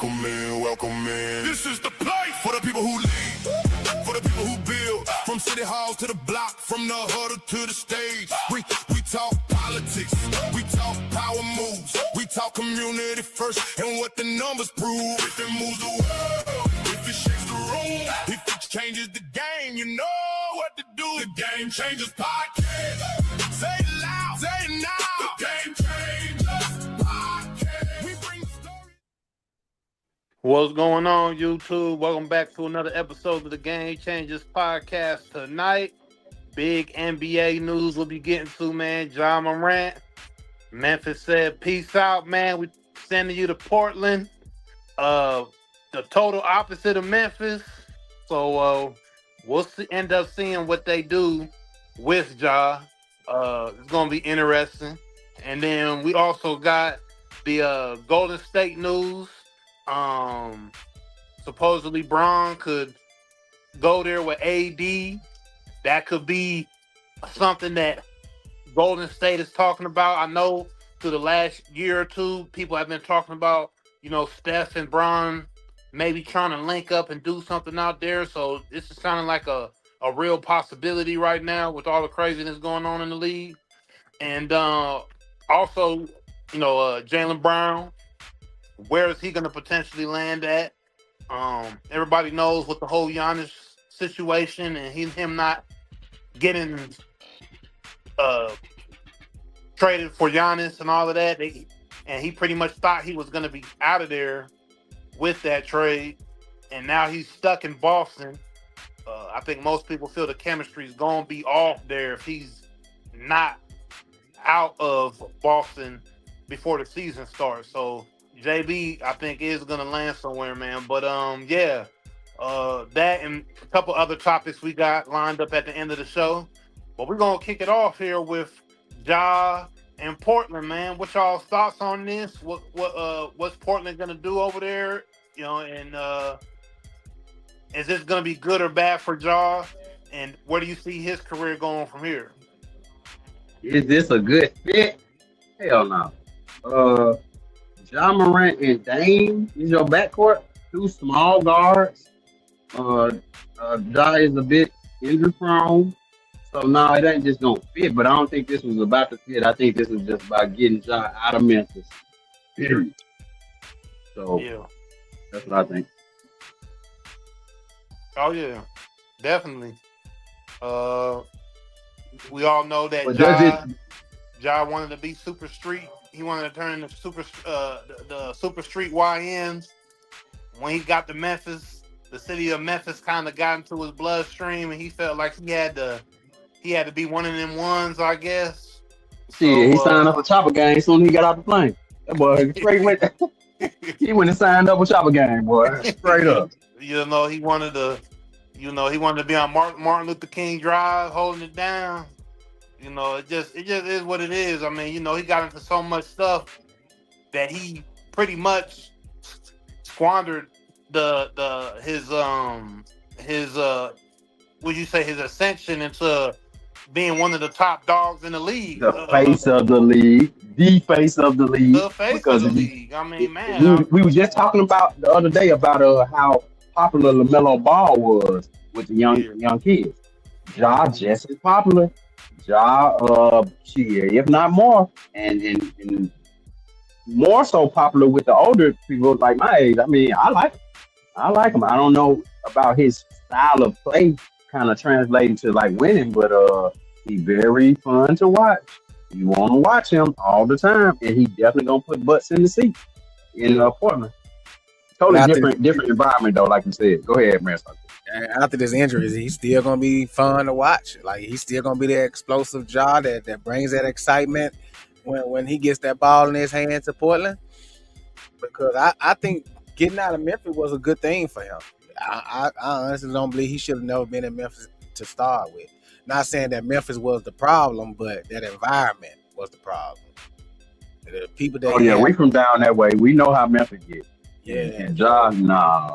Welcome in. This is the place for the people who lead, for the people who build. From city halls to the block, from the huddle to the stage. We talk politics, we talk power moves, we talk community first and what the numbers prove. If it moves the world, if it shakes the room, if it changes the game, you know what to do. The Game Changers Podcast. Say it loud, say it now. The Game Changers Podcast. We bring the story. What's going on, YouTube? Welcome back to another episode of the Game Changers Podcast. Tonight, big NBA news we'll be getting to, man. Morant. Memphis said, peace out, man. We sending you to Portland. The total opposite of Memphis. So we'll end up seeing what they do with Ja. It's going to be interesting. And then we also got the Golden State news. Supposedly Bron could go there with AD. That could be something that Golden State is talking about. I know through the last year or two, people have been talking about, Steph and Bron maybe trying to link up and do something out there. So this is sounding like a real possibility right now with all the craziness going on in the league. And also, Jaylen Brown, where is he going to potentially land at? Everybody knows with the whole Giannis situation and him not getting traded for Giannis and all of that. And he pretty much thought he was going to be out of there with that trade. And now he's stuck in Boston. I think most people feel the chemistry is going to be off there if he's not out of Boston before the season starts. So JB, I think, is going to land somewhere, man. But, that and a couple other topics we got lined up at the end of the show. But we're going to kick it off here with Ja and Portland, man. What y'all's thoughts on this? What's Portland going to do over there? And is this going to be good or bad for Ja? And where do you see his career going from here? Is this a good fit? Hell no. Ja Morant and Dame is your backcourt. Two small guards. Ja is a bit injury prone. So no, it ain't just gonna fit, but I don't think this was about to fit. I think this was just about getting Ja out of Memphis. Period. So yeah, that's what I think. Oh yeah, definitely. We all know that Ja wanted to be super street. He wanted to turn into the super street YNs. When he got to Memphis, the city of Memphis kind of got into his bloodstream, and he felt like he had to be one of them ones, I guess. He signed up for Chopper Gang as soon as he got out the plane. That boy straight went. He went and signed up with Chopper Gang, boy. Straight up. He wanted to be on Martin Luther King Drive, holding it down. It just is what it is. I mean, he got into so much stuff that he pretty much squandered his ascension into being one of the top dogs in the league. The face of the league. The face of the league. The face of the league. I mean, man. We were just talking about the other day about how popular LaMelo Ball was with the young kids. Ja just as popular. Ja, if not more, and more so popular with the older people like my age. I mean, I like him. I don't know about his style of play kind of translating to like winning, but he's very fun to watch. You want to watch him all the time, and he definitely gonna put butts in the seat in Portland. Totally different environment though, like you said. Go ahead, man. After this injury, he's still gonna be fun to watch. Like he's still gonna be the explosive Ja that brings that excitement when he gets that ball in his hand to Portland. Because I think getting out of Memphis was a good thing for him. I honestly don't believe he should have never been in Memphis to start with. Not saying that Memphis was the problem, but that environment was the problem. The people that we from down that way. We know how Memphis gets. Yeah, and Ja,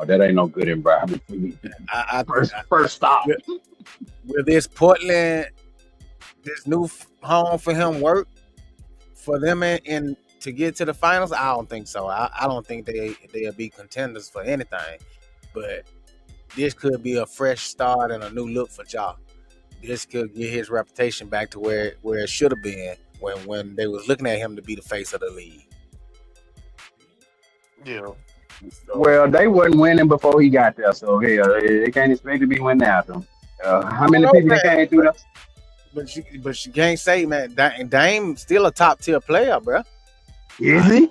that ain't no good environment for me. First stop. Will this Portland, this new home for him work for them in to get to the finals, I don't think so. I don't think they'll be contenders for anything. But this could be a fresh start and a new look for Ja. This could get his reputation back to where it should have been when they was looking at him to be the face of the league. Yeah. So, Well, they wasn't winning before he got there, so hell, they can't expect to be winning after him. How many people they came through that? but you can't say, man, Dame still a top tier player, bro. Is he?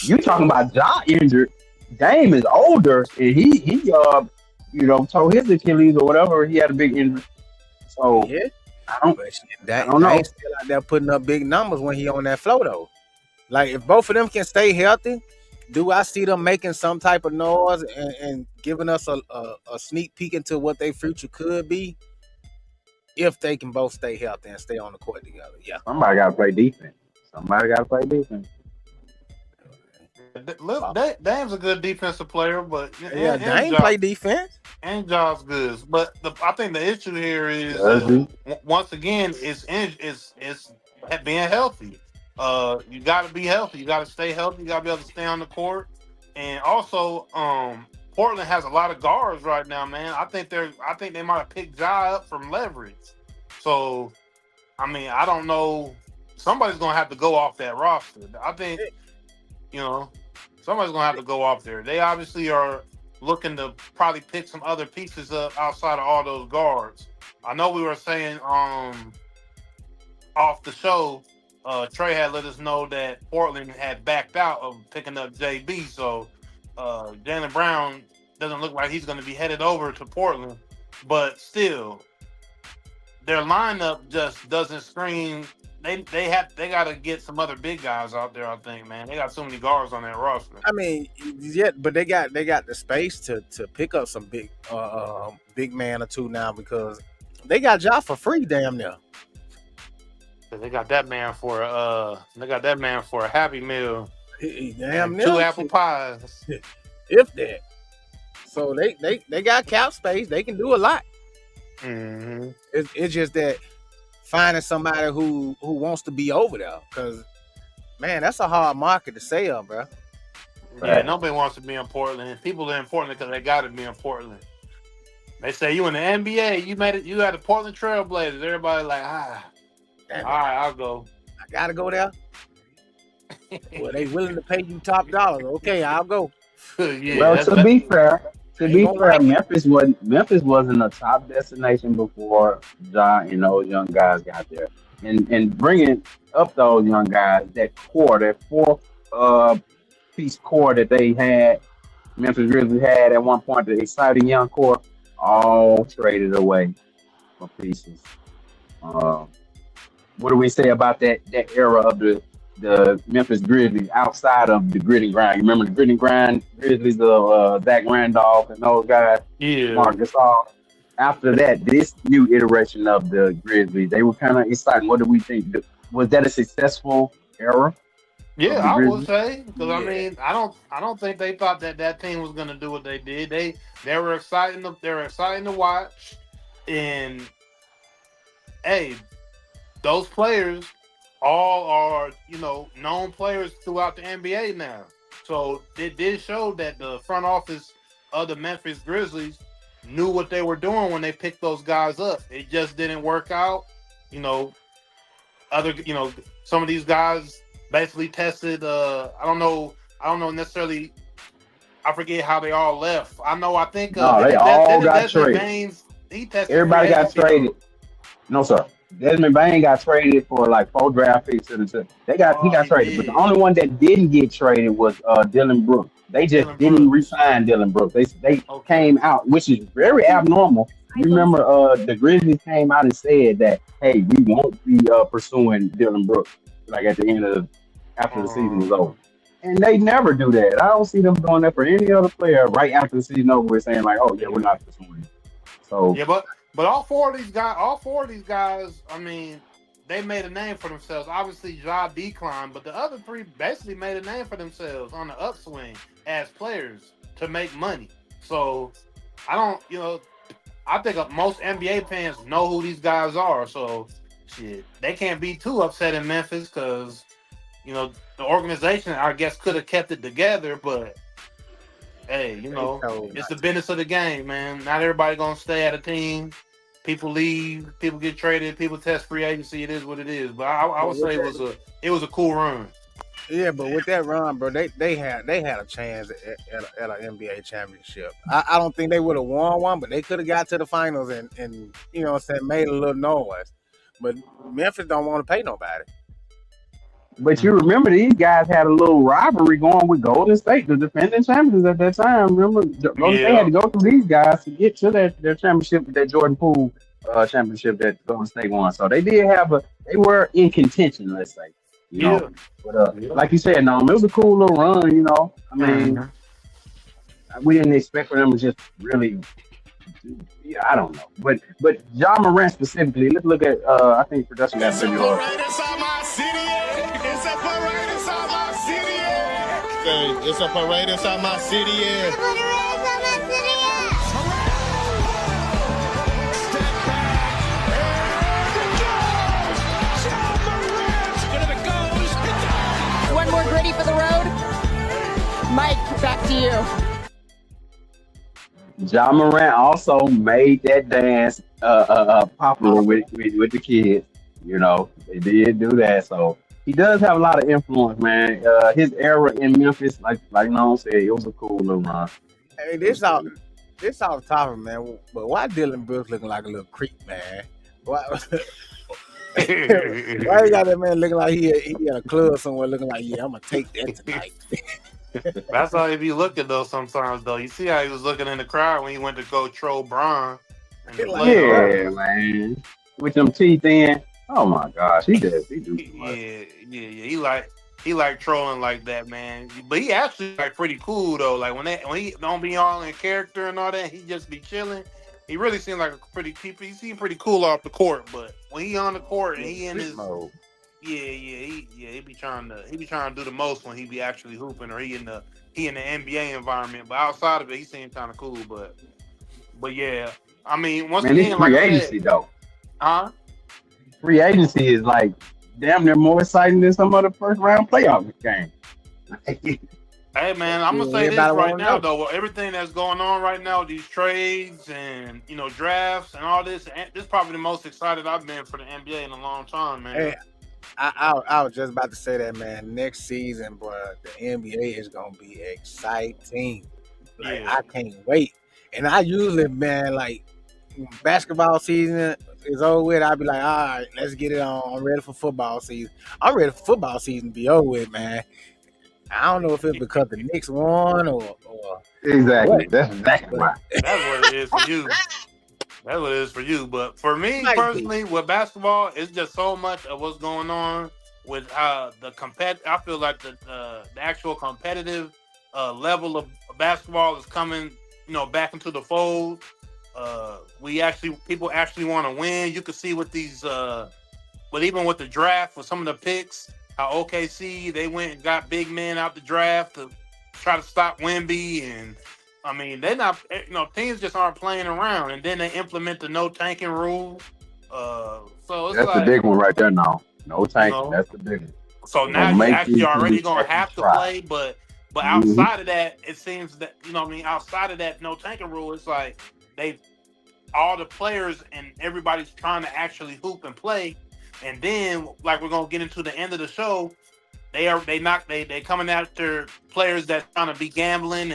You talking about Ja injured? Dame is older, and he tore his Achilles or whatever. He had a big injury, so Yeah, I don't but I don't know. Dame still out there putting up big numbers when he on that flow though. Like if both of them can stay healthy, do I see them making some type of noise and giving us a sneak peek into what their future could be if they can both stay healthy and stay on the court together? Yeah. Somebody got to play defense. Somebody got to play defense. Look, Dame's a good defensive player, but Yeah, Dame play defense. and Josh good. But I think the issue here is once again is being healthy. You got to be healthy. You got to stay healthy. You got to be able to stay on the court. And also, Portland has a lot of guards right now, man. I think they might have picked Ja up from leverage. So, I mean, I don't know. Somebody's gonna have to go off that roster. I think, somebody's gonna have to go off there. They obviously are looking to probably pick some other pieces up outside of all those guards. I know we were saying off the show, Trey had let us know that Portland had backed out of picking up JB, so Jaylen Brown doesn't look like he's going to be headed over to Portland. But still, their lineup just doesn't scream. They got to get some other big guys out there. I think, man, they got so many guards on that roster. I mean, yeah, but they got the space to pick up some big man or two now because they got Ja for free, damn near. They got that man for a Happy Meal. Damn near 2 apple pies. If that. So they got cap space. They can do a lot. Mm-hmm. It's just that finding somebody who wants to be over there, because man, that's a hard market to sell, bro. Yeah, nobody wants to be in Portland. People are in Portland because they got to be in Portland. They say you in the NBA, you made it. You had the Portland Trailblazers. Everybody like, Damn all right, I'll go. I gotta go there. Well, they willing to pay you top dollar. Okay, I'll go. Yeah, Well, to be fair, Memphis wasn't a top destination before Ja and those young guys got there, and bringing up those young guys, that core, that fourth piece core that they had, Memphis Grizzlies had at one point, the exciting young core, all traded away for pieces. What do we say about that era of the Memphis Grizzlies outside of the grit and grind? You remember the grit and grind Grizzlies of Zach Randolph and those guys? Yeah. Mark Gasol. After that, this new iteration of the Grizzlies, they were kind of exciting. What do we think? Was that a successful era? Yeah, I would say, because I mean, I don't think they thought that team was going to do what they did. They were exciting. They were exciting to watch, and hey, those players all are, known players throughout the NBA now. So it did show that the front office of the Memphis Grizzlies knew what they were doing when they picked those guys up. It just didn't work out. Some of these guys basically tested. I don't know necessarily. I forget how they all left. I think they all got traded. Baines, he tested. Everybody got traded. No, sir. Desmond Bain got traded for like 4 draft picks. He got traded, but the only one that didn't get traded was Dylan Brooks. They just didn't re-sign Dylan Brooks. They came out, which is very abnormal. You remember the Grizzlies came out and said that, hey, we won't be pursuing Dylan Brooks like at the end of after the season is over. And they never do that. I don't see them doing that for any other player right after the season over. We're saying like, oh yeah, we're not pursuing him. So yeah, but all four of these guys, I mean, they made a name for themselves. Obviously, Ja declined, but the other 3 basically made a name for themselves on the upswing as players to make money. So I think most NBA fans know who these guys are. So shit, they can't be too upset in Memphis because The organization I guess could have kept it together, but hey, They told it's the not business of the game, man. Not everybody gonna stay at a team. People leave, people get traded, people test free agency. It is what it is. But I to. would say it was a cool run. Yeah, but with that run, bro, they had a chance at an NBA championship. I don't think they would have won one, but they could have got to the finals and what I'm saying, made a little noise. But Memphis don't want to pay nobody. But you remember these guys had a little rivalry going with Golden State, the defending champions at that time. Remember, Golden State had Yeah, to go through these guys to get to their championship, that Jordan Poole championship that Golden State won. So they were in contention, let's say, you know. yeah, But yeah. like you said, no, it was a cool little run, you know. I mean, Mhm. we didn't expect for them to just really. Yeah, I don't know, but John Morant specifically. Let's look at. I think production got It's a up video. right inside my city. It's up right inside my city. Hey, it's up right inside my city. One more gritty for the road. Mike, back to you. John Morant also made that dance popular with the kids. You know, they did do that. So he does have a lot of influence, man. His era in Memphis, like Noam said, it was a cool little run. Hey, It was cool. this off topic, man. But why Dylan Brooks looking like a little creep, man? Why? Why you got that man looking like he at a club somewhere looking like, yeah, I'm gonna take that tonight. That's how he be looking though. Sometimes though, you see how he was looking in the crowd when he went to go troll Bron and the Like, playoffs. Yeah, man. With them teeth in. Oh my gosh, he does. He do too much. Yeah. He like trolling like that, man. But he actually like pretty cool though. Like when he don't be all in character and all that, he just be chilling. He really seemed like a he seemed pretty cool off the court. But when he on the court and he in creep his mode. he be trying to do the most when he be actually hooping or he in the NBA environment. But outside of it, he seemed kind of cool. But yeah, I mean, once Man, it's again, like free I agency said, though. huh? Free agency is like damn near more exciting than some other first round playoff game. Hey man, I'm gonna Yeah, say this everybody right want to now know. though. With everything that's going on right now, these trades and drafts and all this, this is probably the most excited I've been for the NBA in a long time, man. Hey, I was just about to say that, man. Next season, bro, the NBA is gonna be exciting. Like Yeah, I can't wait. And I usually, man, like when basketball season is over with, I'll be like, all right, let's get it on. I'm ready for football season. I'm ready for football season to be over with, man. I don't know if it's because the Knicks won or Exactly. what, That's exactly but why. that's what it is for you. That's what it is for you. But for me might be. personally, with basketball, it's just so much of what's going on with I feel like the actual competitive level of basketball is coming, back into the fold. People actually want to win. You can see with these, but even with the draft, with some of the picks, how OKC they went and got big men out the draft to try to stop Wemby, and I mean they're not, teams just aren't playing around, and then they implement the no tanking rule. So it's That's the like, big one right there now. No you tanking. know, That's the big one. so They're now gonna you make actually these already teams gonna actually have to try. play, but Hmm. outside of that, it seems that outside of that no tanking rule, it's like they all the players and everybody's trying to actually hoop and play. And then, like we're gonna get into the end of the show, they coming after players that trying to be gambling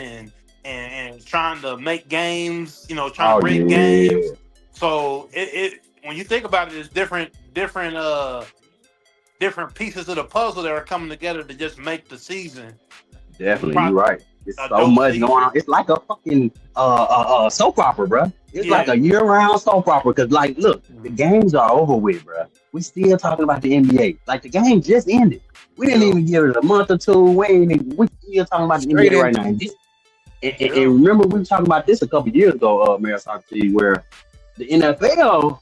and trying to make games, trying Oh to rig yeah, games. So it when you think about it, it's different pieces of the puzzle that are coming together to just make the season definitely. You're pro- right. It's a so dope much going season. on. It's like a fucking soap opera, bro. It's like Yeah. a year-round soap opera. Cause like, look, the games are over with, bro. We still talking about the NBA. Like the game just ended. We didn't Yeah. even give it a month or two. We still talking about the Straight NBA right into now. it. And remember we were talking about this a couple years ago, Mayor Socrates, where the NFL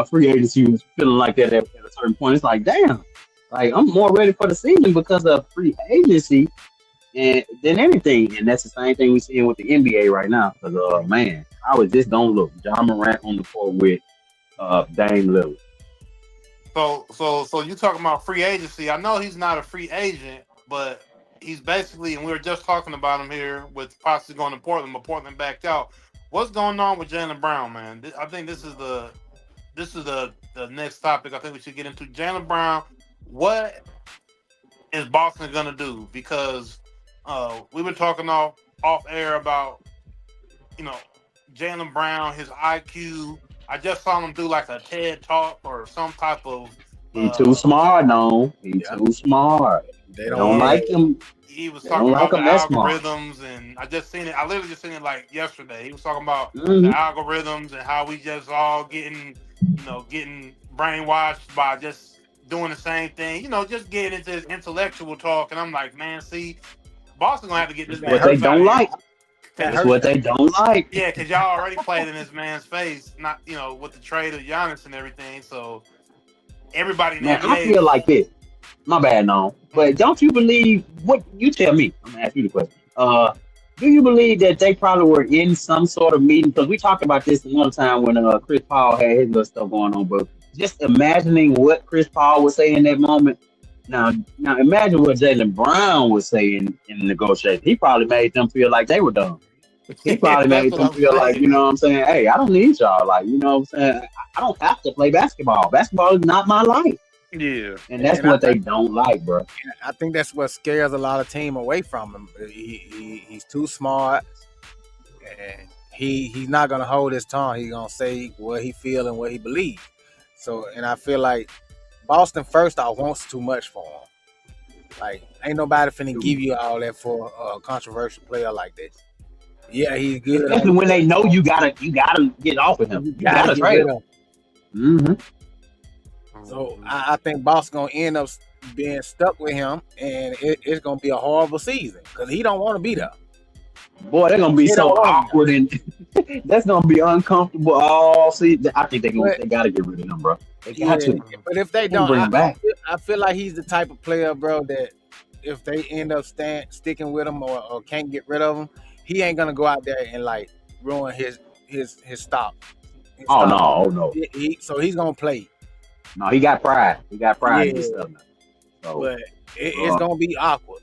free agency was feeling like that at a certain point. It's like, damn, like I'm more ready for the season because of free agency and than anything. And that's the same thing we're seeing with the NBA right now. Because man, how is this gonna look? John Morant on the court with Dame Lillard. So you talking about free agency? I know he's not a free agent, but he's basically, and we were just talking about him here with possibly going to Portland, but Portland backed out. What's going on with Jaylen Brown, man? I think this is the next topic. I think we should get into Jaylen Brown. What is Boston gonna do? Because we were talking off air about you know Jaylen Brown, his IQ. I just saw him do like a TED talk or some type of. He too smart, no. He too smart. They They don't don't like him. He was They talking don't about like the him that smart. algorithms, and I just seen it. I literally just seen it like yesterday. He was talking about the Mhm. algorithms and how we just all getting brainwashed by just doing the same thing. Just getting into his intellectual talk. And I'm like, man, see, Boston gonna have to get this man What they Hurts out don't of like. here. That's what they don't like. Yeah, because y'all already played in this man's face, not with the trade of Giannis and everything. So everybody in the Man, I NBA. feel like this. My bad, no. But don't you believe what you tell me? I'm gonna ask you the question. Do you believe that they probably were in some sort of meeting? Because we talked about this another time when Chris Paul had his little stuff going on. But just imagining what Chris Paul would say in that moment. Now imagine what Jaylen Brown was saying in the negotiation. He probably made them feel like they were dumb. He probably That's made what them I'm feel like, saying. you know what I'm saying? Hey, I don't need y'all. Like, you know what I'm saying? I don't have to play basketball. Basketball is not my life. Yeah. And that's And what they don't like, bro. I think that's what scares a lot of team away from him. He's too smart, and he's not gonna hold his tongue. He's gonna say what he feel and what he believes. So, and I feel like Boston first off wants too much for him. Like, ain't nobody finna give you all that for a controversial player like this. Yeah, he's good. Especially when they know you gotta get off of him. You gotta get trade rid him. of him. So I think Boston gonna end up being stuck with him, and it's gonna be a horrible season because he don't want to be there. Boy, they're gonna be They so don't want him. awkward and that's gonna be uncomfortable all season. I think they gotta get rid of him, bro. They got to. But if they Can't don't, bring him back. I feel like he's the type of player, bro, that if they end up sticking with him or can't get rid of him, he ain't gonna go out there and like ruin his stock. Oh no. So he's gonna play. No, he got pride. He got pride in his stuff now. So, But it's gonna be awkward.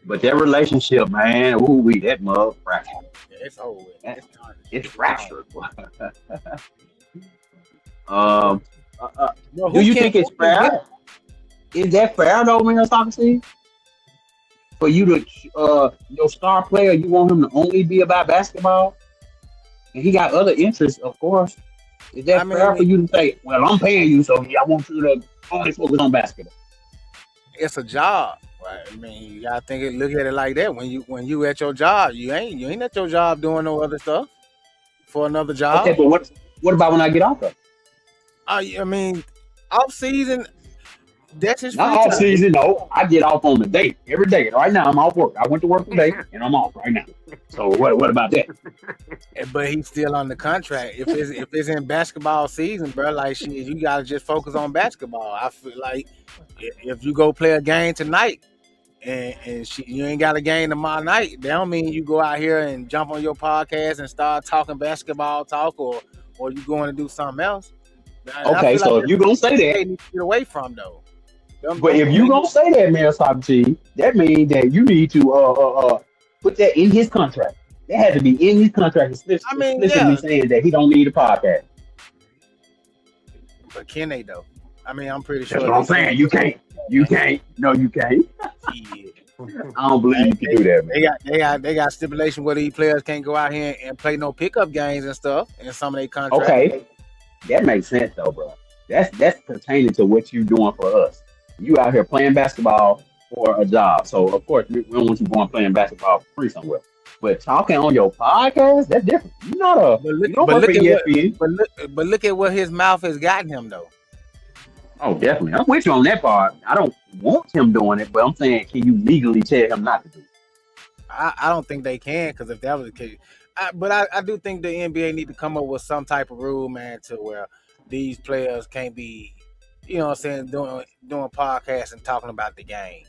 but their relationship, man, that mug fractured. Yeah, it's over with. It's fractured. Do Who you can- think it's who can fair? Is that fair though, man, Soccer? For you to your star player, you want him to only be about basketball? And he got other interests, of course. Is that fair for you to say, well, I'm paying you, so I want you to only focus on basketball? It's a job, right? I mean, you gotta look at it like that. When you at your job, you ain't at your job doing no other stuff for another job. Okay, but what about when I get off of? I mean, off season, that's his free Not off time. season, no. I get off on the day, every day. Right now, I'm off work. I went to work today, and I'm off right now. So what about that? But he's still on the contract. If it's in basketball season, bro, like shit, you gotta just focus on basketball. I feel like if you go play a game tonight and you ain't got a game tomorrow night, that don't mean you go out here and jump on your podcast and start talking basketball talk or you going to do something else. And Okay, so if you gonna say they that, need to get away from though. but if you gonna say that, man, Soccer T, that means that you need to put that in his contract. That had to be in his contract. Explicitly saying that he don't need a podcast. But can they though? I mean, I'm pretty sure. That's what I'm saying. You can't. No, you can't. I don't believe you can do that, man. They got stipulation where these players can't go out here and play no pickup games and stuff in some of their contracts. Okay, that makes sense though, bro. That's pertaining to what you doing for us. You out here playing basketball for a job, so of course we don't want you going playing basketball for free somewhere. But talking on your podcast, that's different. You're not a. You don't work for ESPN. But look at what his mouth has gotten him though. Oh, definitely. I'm with you on that part. I don't want him doing it, but I'm saying, can you legally tell him not to do it? I don't think they can, because if that was the case, I do think the NBA need to come up with some type of rule, man, to where these players can't be, you know what I'm saying, doing podcasts and talking about the game.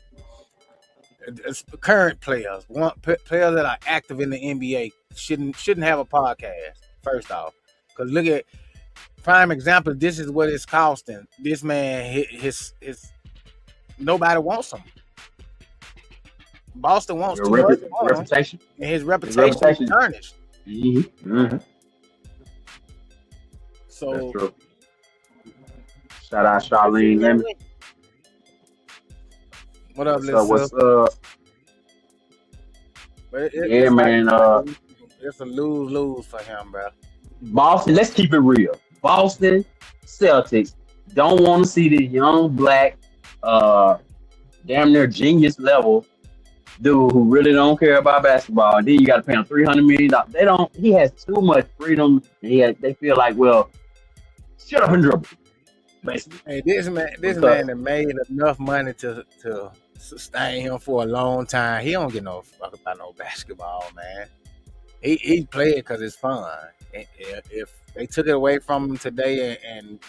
It's current players, players that are active in the NBA shouldn't have a podcast. First off, because look at prime example. This is what it's costing. This man, his nobody wants him. Boston wants Your too much for him, reputation. and his reputation is tarnished. Mm-hmm. Mm-hmm. So that's true. Shout out Charlene Lemon. What up, What's Lisa? up? But Yeah, it's man. it's a lose for him, bro. Boston, let's keep it real. Boston Celtics don't want to see this young black, damn near genius level dude who really don't care about basketball. And then you got to pay him $300 million. They don't. He has too much freedom. They feel like, well, shut up and dribble. Basically. Hey, this man that made enough money to sustain him for a long time. He don't get no fuck about no basketball, man. He play it because it's fun. If they took it away from him today and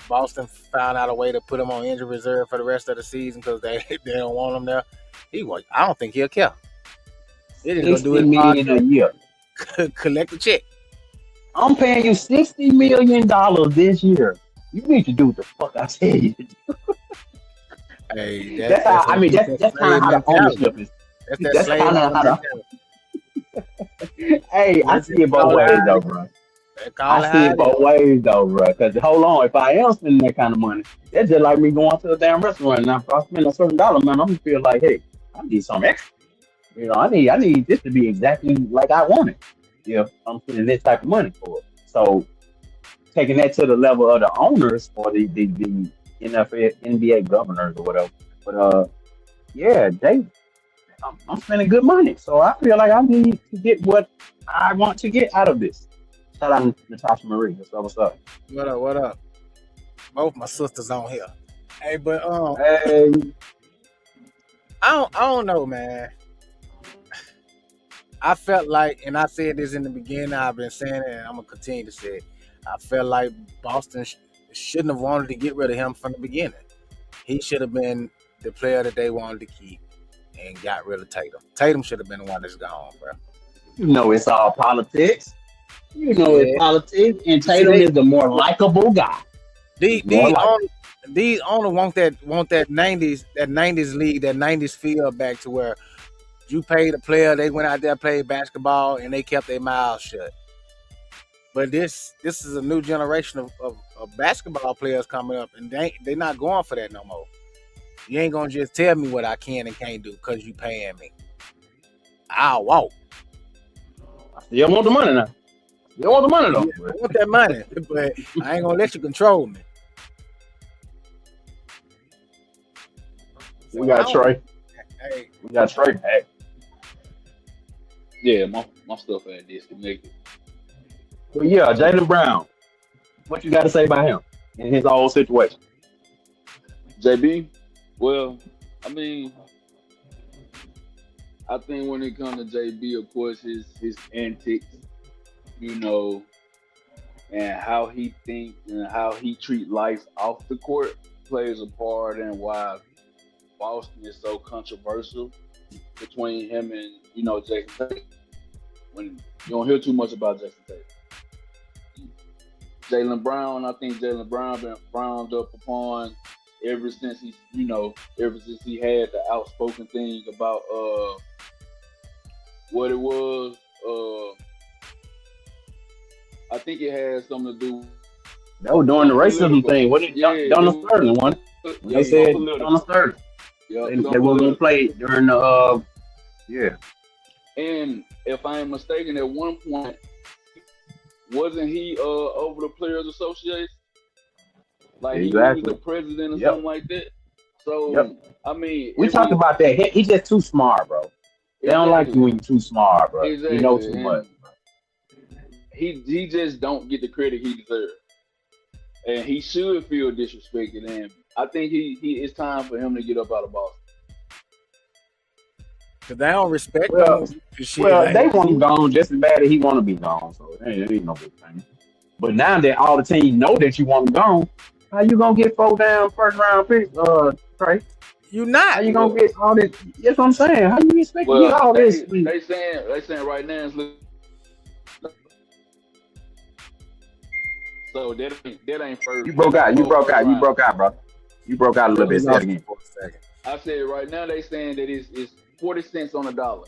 Boston found out a way to put him on injury reserve for the rest of the season because they don't want him there, I don't think he'll care. He just gonna do it $60 million a year. Collect the check. I'm paying you $60 million this year. You need to do what the fuck I tell you to do. Hey, that's kind of how the ownership is. That's kind of how the. Hey, I see it both ways though, bro. I see it both ways though, bro. Because hold on, if I am spending that kind of money, that's just like me going to a damn restaurant. And if I spend a certain dollar, man, I'm gonna feel like, hey, I need some extra. You know, I need this to be exactly like I want it. If I'm spending this type of money for it. So taking that to the level of the owners or the NFL, NBA governors or whatever. But yeah, I'm spending good money, so I feel like I need to get what I want to get out of this. Shout out to Natasha Marie. What's up? What up? Both my sisters on here. Hey, but hey, I don't know, man. I felt like, and I said this in the beginning, I've been saying it, and I'm gonna continue to say it. I felt like Boston shouldn't have wanted to get rid of him from the beginning. He should have been the player that they wanted to keep and got rid of Tatum. Tatum should have been the one that's gone, bro. You know it's all politics. You know it's politics, and Tatum is the more likable guy. These owners want that 90s league, that 90s feel back to where you paid a player, they went out there, played basketball, and they kept their mouths shut. But this is a new generation of basketball players coming up, and they're not going for that no more. You ain't gonna just tell me what I can and can't do because you paying me. I'll walk. I still want the money now. You want the money though. Yeah, I want that money, but I ain't gonna let you control me. We got Trey. Hey, we got Trey back. Yeah, my stuff had disconnected. Well, yeah, Jaylen Brown. What you got to say about him in his whole situation? JB, well, I mean, I think when it comes to JB, of course, his antics, you know, and how he thinks and how he treat life off the court plays a part in why Boston is so controversial between him and, you know, Jason Tatum. When you don't hear too much about Jason Tatum. Jaylen Brown, I think Jaylen Brown been frowned up upon ever since he had the outspoken thing about what it was. I think it had something to do. That was during the racism thing. What did Donald Sterling one? They said Donald Sterling. Yeah, they were gonna play during the yeah. And if I am mistaken, at one point, wasn't he over the Players Association? Like exactly. He was the president or something like that. So I mean, we talked about that. He's just too smart, bro. They don't like you when you're too smart, bro. Exactly. You know too much. He just don't get the credit he deserves, and he should feel disrespected. And I think it's time for him to get up out of Boston. Cause they don't respect him. Well, they want him gone just as bad as he want to be gone. So it ain't no big thing. But now that all the team know that you want him gone, how you gonna get 4 down first round picks, Trey? You not. How you gonna get all this? That's what I'm saying. How you expect to get all this? They saying right now. So that ain't first. You broke That out. ain't You four broke first out. You round. broke out, bro. You broke out a little We bit. Say it lost you again. for a second. I said right now they saying that it's 40 cents on a dollar.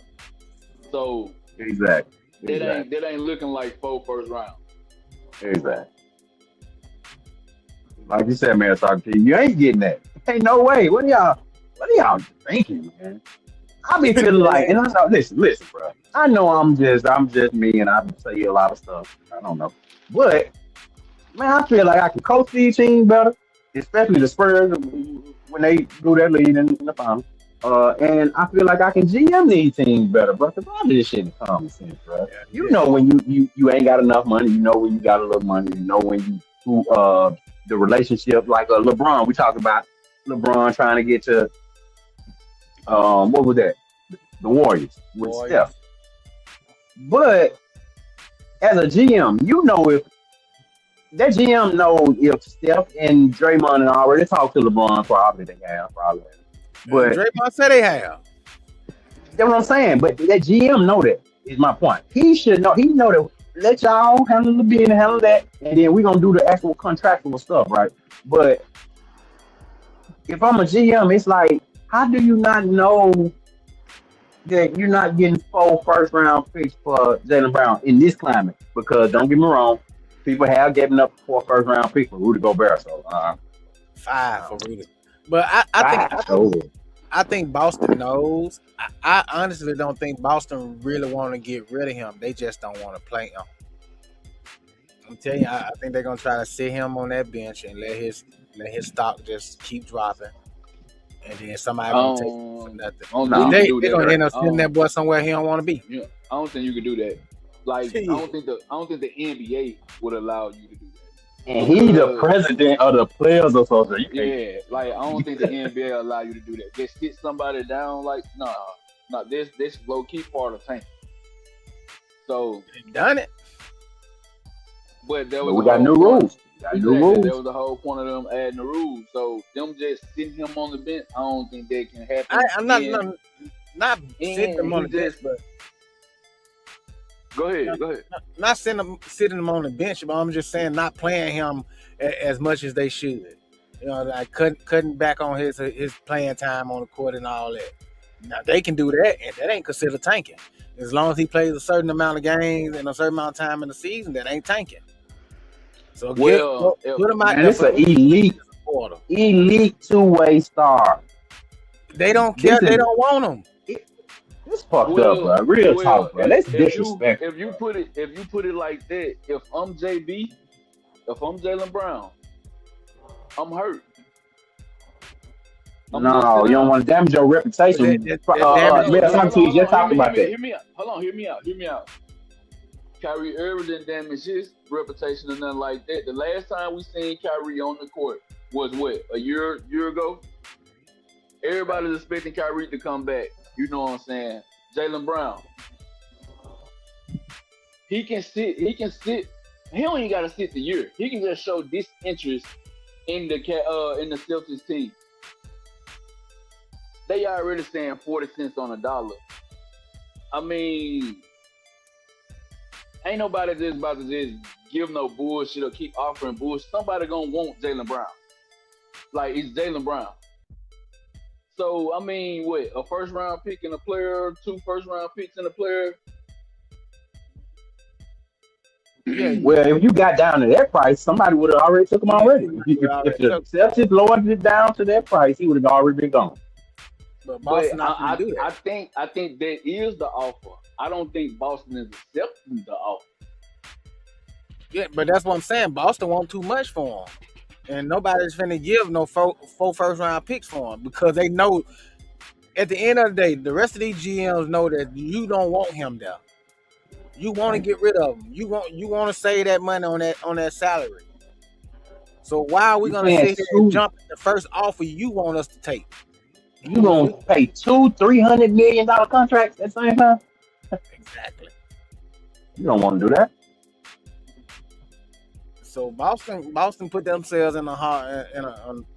So Exactly. that ain't looking like 4 first round. Exactly. Like you said, man, talking to you, you ain't getting that. Ain't no way. What are y'all thinking, man? I be feeling like, and I know, listen, bro. I know I'm just me, and I say a lot of stuff. I don't know, but man, I feel like I can coach these teams better, especially the Spurs when they do their lead in the final. And I feel like I can GM these teams better, bro. Because all this shit is common sense, bro. You Yeah. know when you ain't got enough money. You know when you got a little money. You know when you the relationship like LeBron. We talk about LeBron trying to get to what was that? The Warriors with Warriors. Steph. But as a GM, you know if that GM knows if Steph and Draymond and already talked to LeBron, probably they have, probably. But Draymond said they have. that's what I'm saying. But that GM know that is my point. He should know. He know that. Let y'all handle the bid and handle that, and then we're gonna do the actual contractual stuff, right? But if I'm a GM, it's like, how do you not know that you're not getting 4 first round picks for Jaylen Brown in this climate? Because don't get me wrong, people have given up 4 first round picks for Rudy Gobert. So 5 for Rudy. But I think Boston knows. I honestly don't think Boston really want to get rid of him. They just don't want to play him. I'm telling you, I think they're gonna try to sit him on that bench and let his stock just keep dropping, and then somebody gonna take him for nothing. I don't think you can do They're that. gonna end up sending that boy somewhere he don't want to be. Yeah, I don't think you can do that. Like I don't think the NBA would allow you to do that. and he the president of the Players Association. Yeah, like I don't think the NBA allow you to do that. Just sit somebody down. Like nah. This low key part of tank. So They done it. but there But was we got new rules. Got new rules. That was the whole point of them adding the rules. So them just sitting him on the bench, I don't think that can happen. I'm not sitting him on the bench, but go ahead. not sitting him on the bench, but I'm just saying not playing him as much as they should. You know, like cutting back on his playing time on the court and all that. Now they can do that, and that ain't considered tanking. As long as he plays a certain amount of games and a certain amount of time in the season, that ain't tanking. So put him out And there. it's an elite two-way star. They don't care. They don't want him. It's fucked up, bro. Real talk, bro. That's disrespectful. If you put it like that, if I'm JB, if I'm Jaylen Brown, I'm hurt. No, you don't want to damage your reputation. Just talked about that. Hear me out. Hold on, hear me out. Kyrie Irving didn't damage his reputation or nothing like that. The last time we seen Kyrie on the court was what, a year ago? Everybody's expecting Kyrie to come back. You know what I'm saying? Jaylen Brown. He can sit. He don't even gotta sit the year. He can just show disinterest in the Celtics team. They already saying 40 cents on a dollar. I mean, ain't nobody just about to just give no bullshit or keep offering bullshit. Somebody gonna want Jaylen Brown. Like, it's Jaylen Brown. So, I mean, what, a first round pick and a player, 2 first round picks and a player? Yeah. Well, if you got down to that price, somebody would have already took him already. If the Celtics lowered it down to that price, he would have already been gone. But Boston I think that is the offer. I don't think Boston is accepting the offer. Yeah, but that's what I'm saying. Boston want too much for him. And nobody's finna give no 4 first round picks for him because they know at the end of the day, the rest of these GMs know that you don't want him there. You want to get rid of him. You want to save that money on that salary. So why are we gonna sit here and jump at the first offer you want us to take? You gonna pay $200-300 million contracts at the same time? Exactly. You don't want to do that. So Boston put themselves in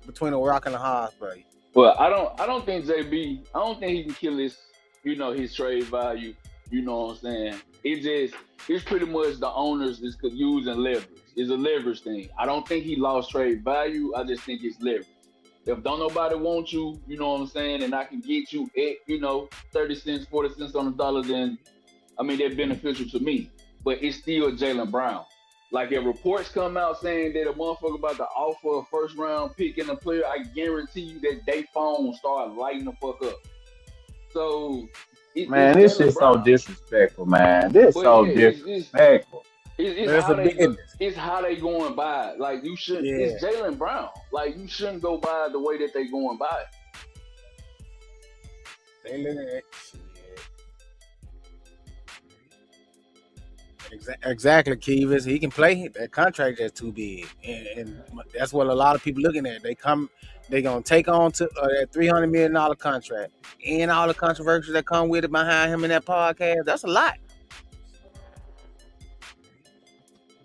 between a rock and a hard place. Well, I don't think JB. I don't think he can kill his trade value. You know what I'm saying? It's pretty much the owners is using leverage. It's a leverage thing. I don't think he lost trade value. I just think it's leverage. If don't nobody want you, you know what I'm saying, and I can get you at, 30 cents, 40 cents on the dollar, then I mean they're beneficial to me. But it's still Jaylen Brown. Like if reports come out saying that a motherfucker about to offer a first round pick in a player, I guarantee you that they phone start lighting the fuck up. So man, this is so disrespectful, man. This is so disrespectful. It's how they going by. Like you shouldn't. Yeah. It's Jaylen Brown. Like you shouldn't go by the way that they going by. They looking at shit. Exactly, Kivas. He can play. That contract is too big, and that's what a lot of people looking at. They gonna take on to that $300 million contract and all the controversies that come with it behind him in that podcast. That's a lot.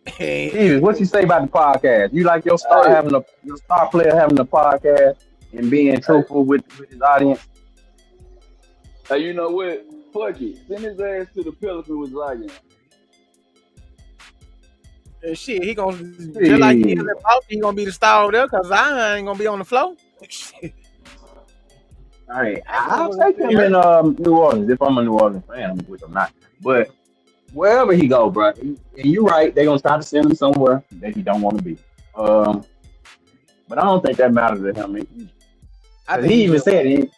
Kivas, what you say about the podcast? You like your star your star player having a podcast and being truthful with his audience? Hey, you know what? Fuck it. Send his ass to the Pelican with Zion. Shit, he gonna just like he gonna be the star over there because I ain't gonna be on the floor. All right, I'll take him in New Orleans if I'm a New Orleans fan, which I'm not. But wherever he go, bro, and you're right, they're gonna try to send him somewhere that he don't want to be. But I don't think that matters to him. He even said it.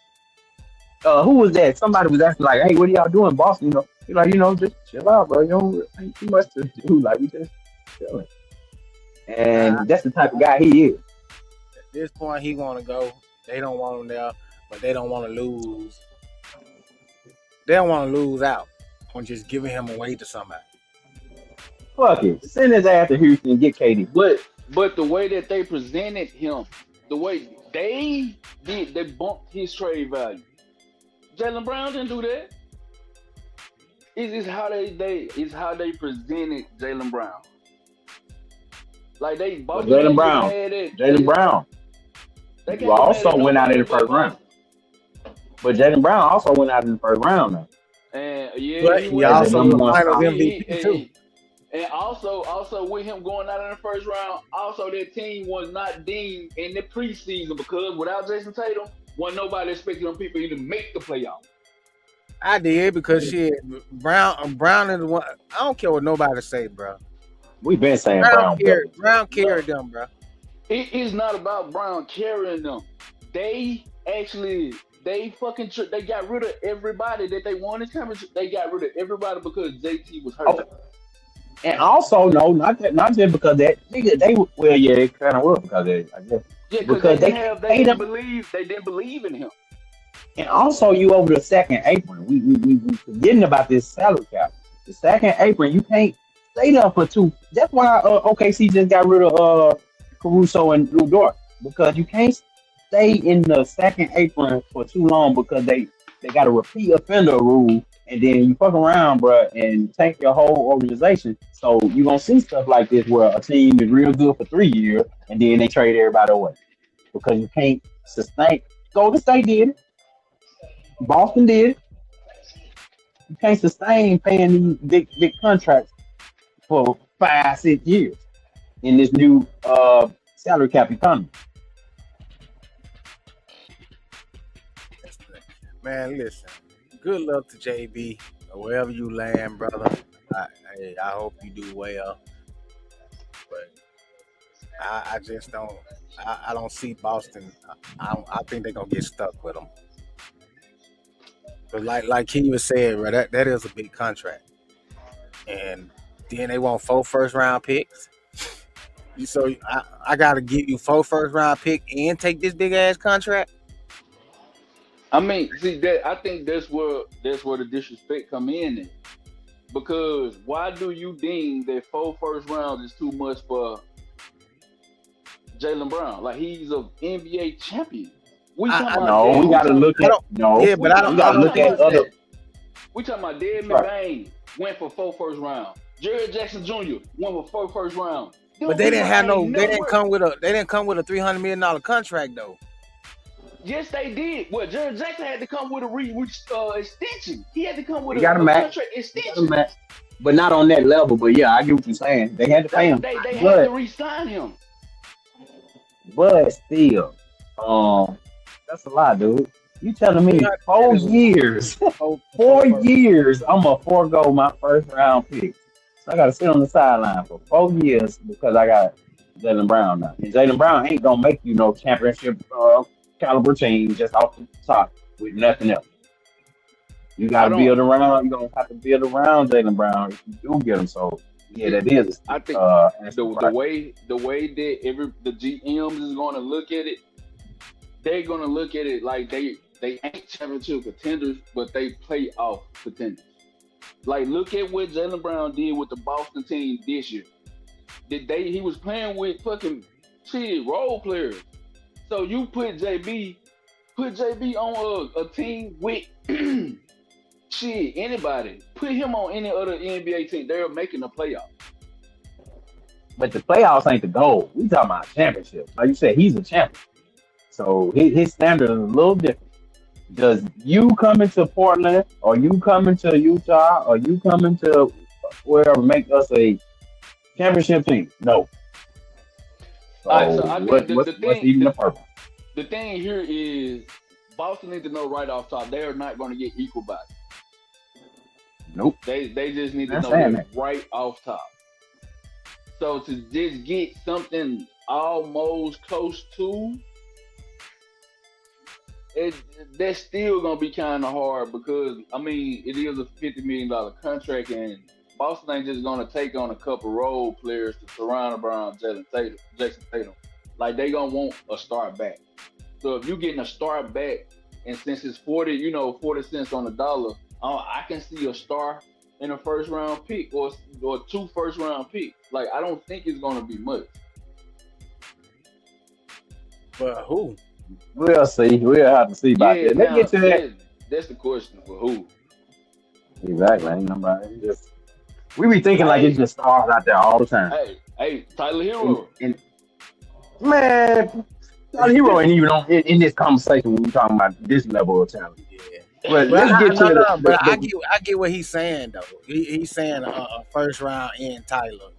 Who was that? Somebody was asking like, "Hey, what are y'all doing, Boston?" He's like, just chill out, bro. You don't ain't too much to do. Like we just chilling. And that's the type of guy he is. At this point, he want to go. They don't want him there, but they don't want to lose. They don't want to lose out on just giving him away to somebody. Fuck it. Send his ass to Houston and get KD. But the way that they presented him, the way they did, they bumped his trade value. Jaylen Brown didn't do that. It's how they presented Jaylen Brown. Like they both Jaylen Brown. Who also went out in the first round. But Jaylen Brown also went out in the first round now. And he also the finals MVP too. And also with him going out in the first round, also their team was not deemed in the preseason because without Jason Tatum, wasn't nobody expected them people even make the playoff. I did because Brown is the one. I don't care what nobody say, bro. We've been saying Brown carried them, bro. It is not about Brown carrying them. They got rid of everybody that they wanted. They got rid of everybody because JT was hurt. Okay. And also, no, not just because that nigga. It kind of was because I guess. Yeah, because they didn't believe in him. And also, you over the second apron. We forgetting about this salary cap. The second apron, you can't stay there for two. That's why OKC just got rid of Caruso and Lou Dort because you can't stay in the second apron for too long because they got a repeat offender rule, and then you fuck around, bro, and tank your whole organization. So you're gonna see stuff like this where a team is real good for 3 years and then they trade everybody away because you can't sustain. Golden State did it. Boston did it. You can't sustain paying these big contracts for 5-6 years in this new salary cap economy. Man, listen. Good luck to JB or wherever you land, brother. I hope you do well. But I just don't. I don't see Boston. I think they're gonna get stuck with them. But like Key was saying, bro, that is a big contract, and then they want 4 first-round picks. So I gotta give you 4 first-round pick and take this big ass contract. I mean, see that I think that's where the disrespect come in, because why do you deem that 4 first rounds is too much for Jaylen Brown? Like he's an NBA champion. We gotta look at other. We talking about Dead McBain went for 4 first round. Jared Jackson Jr. went for 4 first round. But they didn't have They didn't come with a $300 million contract though. Yes, they did. Well, Jared Jackson had to come with a extension. He had to come with a contract extension. but not on that level. But yeah, I get what you're saying. They had to pay him, They had to but re-sign him. still, um, that's a lot, dude. You telling Three me hundred 4 million was years, four 4 first. years, I'm gonna forego my first round pick. So I gotta sit on the sideline for 4 years because I got Jalen Brown now. And Jalen Brown ain't gonna make you no championship caliber team just off the top with nothing else. You got I to don't. build around. You don't have to build around Jalen Brown if you do get him. So yeah, See, that is I think asking the price. way that the GMs is going to look at it, they're going to look at it like they ain't championship contenders, but they playoff contenders. Like, look at what Jalen Brown did with the Boston team this year. He was playing with fucking shit role players. So you put JB on a team with shit, anybody. Put him on any other NBA team. They're making the playoffs. But the playoffs ain't the goal. We talking about championship. Like you said, he's a champion. So his standard is a little different. Does you coming to Portland or you coming to Utah or you coming to wherever make us a championship team? No. All right, So so I think what's even the purpose? the thing here is Boston needs to know right off top they are not going to get equal back. Nope. They just need to Not know saying that right off top. So to just get something almost close to it, that's still gonna be kind of hard because I mean it is a $50 million contract and Boston ain't just gonna take on a couple role players to surround around Jason Tatum. Like they gonna want a start back. So if you're getting a start back, and since it's 40 cents on the dollar, I can see a star in a first round pick or 2 first round picks. Like I don't think it's gonna be much. But who? We'll see. We'll have to see about Yeah, that. Let's now get to that. that's the question for who. Exactly. Ain't nobody. We be thinking like Hey, it's just stars out there all the time. hey, Tyler And, Hero. and man, Tyler Hero ain't even in this conversation when we talking about this level of talent. Yeah. But But let's get to no, but the I get what he's saying though. He's saying a first round in Tyler.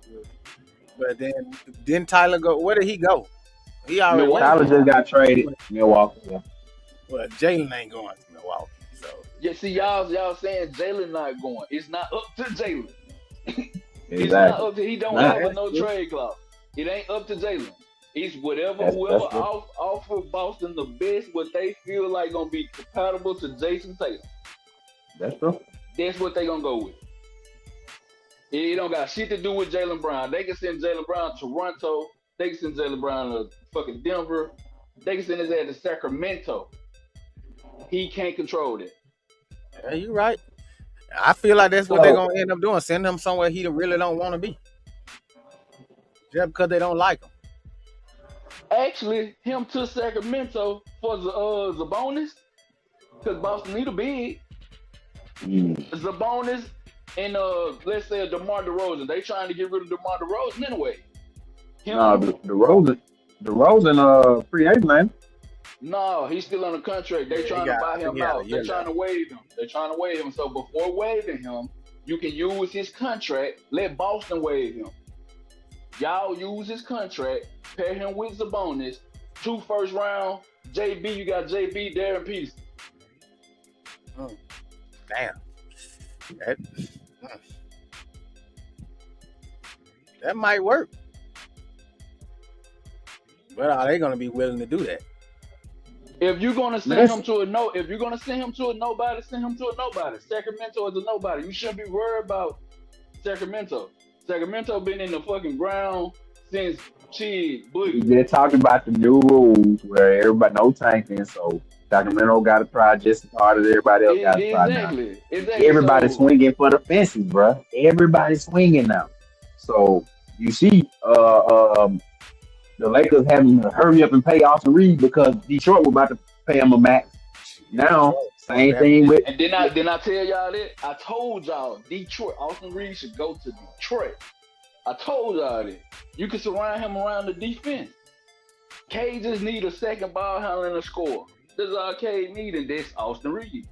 But then Tyler go. Where did he go? He already went. Tyler just got traded. Milwaukee. Yeah. Well, Jalen ain't going to Milwaukee. So Yeah, see y'all saying Jalen not going. It's not up to Jalen. It's not Exactly. up to he don't Nah, have a that's no true. trade clause. It ain't up to Jalen. It's whatever That's whoever true. offer Boston the best what they feel like gonna be compatible to Jason Tatum. That's true. That's what they gonna go with. It don't got shit to do with Jalen Brown. They can send Jalen Brown to Toronto. They can send Jalen Brown to fucking Denver. They can send his ass to Sacramento. He can't control that. yeah, you right. I feel like that's what they're So gonna end up doing. Send him somewhere he really don't want to be, just because they don't like him. Actually, him to Sacramento for the bonus, because Boston need a big. Zabonis and let's say DeMar DeRozan. They trying to get rid of DeMar DeRozan anyway. no, the Rosen free agent man. No, he's still on the contract. They Yeah, trying to buy him out. They're trying to waive him. They're trying to waive him. So before waiving him, you can use his contract. Let Boston waive him. Y'all use his contract. Pair him with Zabonis. 2 first round. JB, you got JB, Darren Peterson. Damn. That might work. But are they gonna be willing to do that? If you're gonna send him to if you're gonna send him to a nobody, send him to a nobody. Sacramento is a nobody. You shouldn't be worried about Sacramento. Sacramento been in the fucking ground since We Boogie. just talking about the new rules where everybody no tanking, so Sacramento got to try just as hard as everybody else got to try now. Exactly. Everybody So swinging for the fences, bro. Everybody swinging now. So you see, the Lakers having to hurry up and pay Austin Reed because Detroit was about to pay him a max. Now, same thing with. and then I tell y'all that I told y'all Detroit, Austin Reed should go to Detroit. I told y'all that. You can surround him around the defense. K just need a second ball handler and a score. That's all K need, and that's Austin Reed.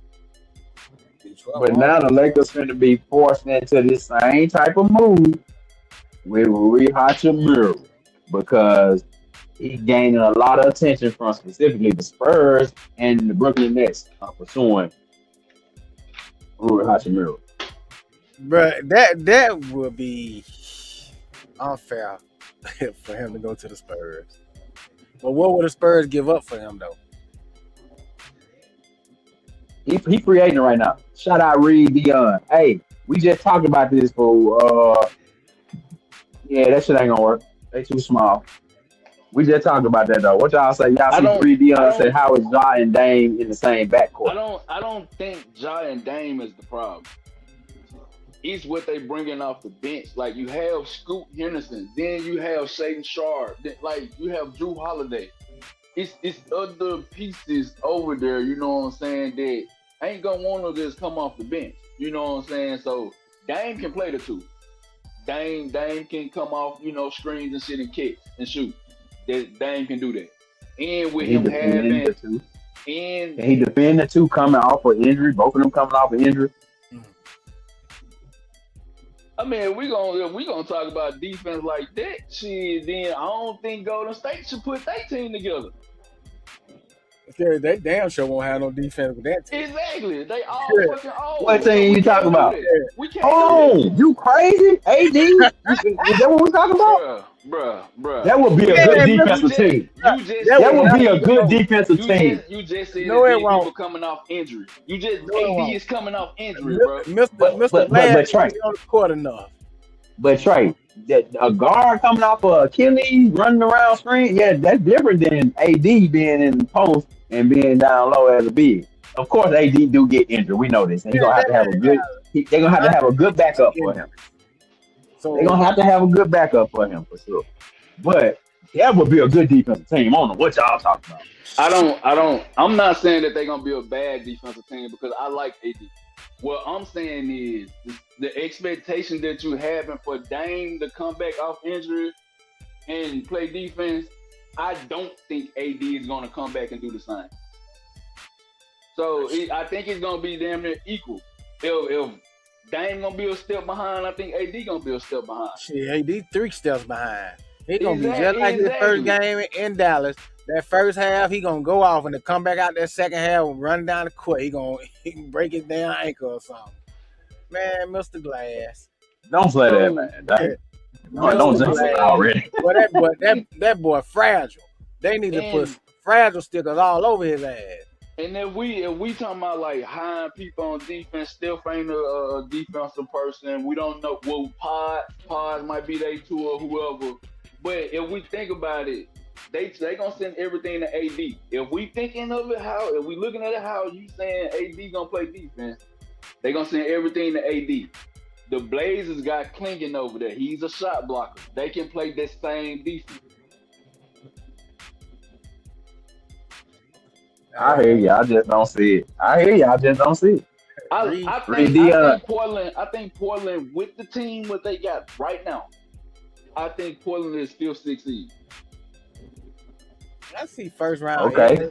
Detroit But won't. now the Lakers finna be forced into this same type of move with Rui Hachimura because he's gaining a lot of attention from specifically the Spurs and the Brooklyn Nets pursuing Rui Hachimura. But that would be unfair for him to go to the Spurs. But what would the Spurs give up for him though? He free agent right now. Shout out Reed Dion. Hey, we just talked about this for yeah, that shit ain't gonna work. They too small. We just talked about that though. What y'all say? Y'all I see don't. Reed I Dion say don't. how is Ja and Dame in the same backcourt? I don't think Ja and Dame is the problem. It's what they bringing off the bench. Like you have Scoot Henderson, then you have Shaden Sharp, like you have Drew Holiday. It's other pieces over there. You know what I'm saying? That ain't gonna want to just come off the bench. You know what I'm saying? So Dame can play the two. Dame can come off, screens and shit and kicks and shoot. Dame can do that. And with Can he him defend having the two? and Can he defend the two coming off of injury? Both of them coming off of injury. I mean, we gonna talk about defense like that. Shit, then I don't think Golden State should put their team together. They damn sure won't have no defense with that team. Exactly. They all Yeah. fucking old. What So team we you can't talking do about? that. We can't Hold do that. on, you crazy? AD? Is that what we're talking about? Bruh. That would be a Yeah, good man, defensive team. You just That That would said be a it. good defensive team. You just said No, that it then won't. people coming off injury. You just No, it AD won't. is coming off injury, bro. Mr. Glass Trey, ain't on the court enough. but Trey, a guard coming off of Achilles running around screen, yeah, that's different than AD being in the post and being down low as a big. Of course, AD do get injured. We know this, and he's gonna have to have a good. They're gonna have to have a good backup for him. So They're gonna have to have a good backup for him for sure. But that would be a good defensive team. I don't know what y'all talking about. I'm not saying that they're gonna be a bad defensive team because I like AD. What I'm saying is the expectation that you having for Dame to come back off injury and play defense. I don't think AD is gonna come back and do the same. So I think it's gonna be damn near equal. If Dame gonna be a step behind, I think AD gonna be a step behind. shit, AD 3 steps behind. He gonna be just Exactly, like his first exactly. game in Dallas. That first half, he gonna go off and to come back out that second half and run down the court. He can break his damn ankle or something. Man, Mr. Glass. Don't say that, man. Don't jinx it already. But that boy fragile. They need to put fragile stickers all over his ass. And if we talking about like hiring people on defense, Steph ain't a defensive person. We don't know. Well, Pods might be they two or whoever. But if we think about it, they gonna send everything to AD. If we thinking of it if we looking at it how you saying AD gonna play defense, they gonna send everything to AD. The Blazers got Klingon over there. He's a shot blocker. They can play that same defense. I hear you. I just don't see it. I hear you. I just don't see it. I think Portland with the team what they got right now. I think Portland is still 6 seed. I see first round. Okay.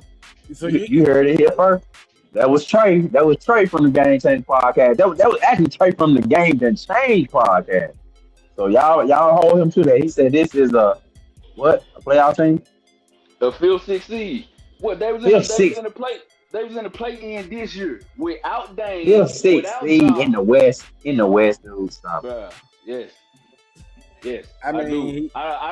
So you heard it here first. That was Trey. That was Trey from the Game Change podcast. That was actually Trey from the Game That Change podcast. So y'all hold him to that. He said this is a playoff team? The field 6 seed. What they was in the play. They was in the play-in this year without Dame. Field 6 seed in the West. In the West, dude. Stop. Bruh, yes. I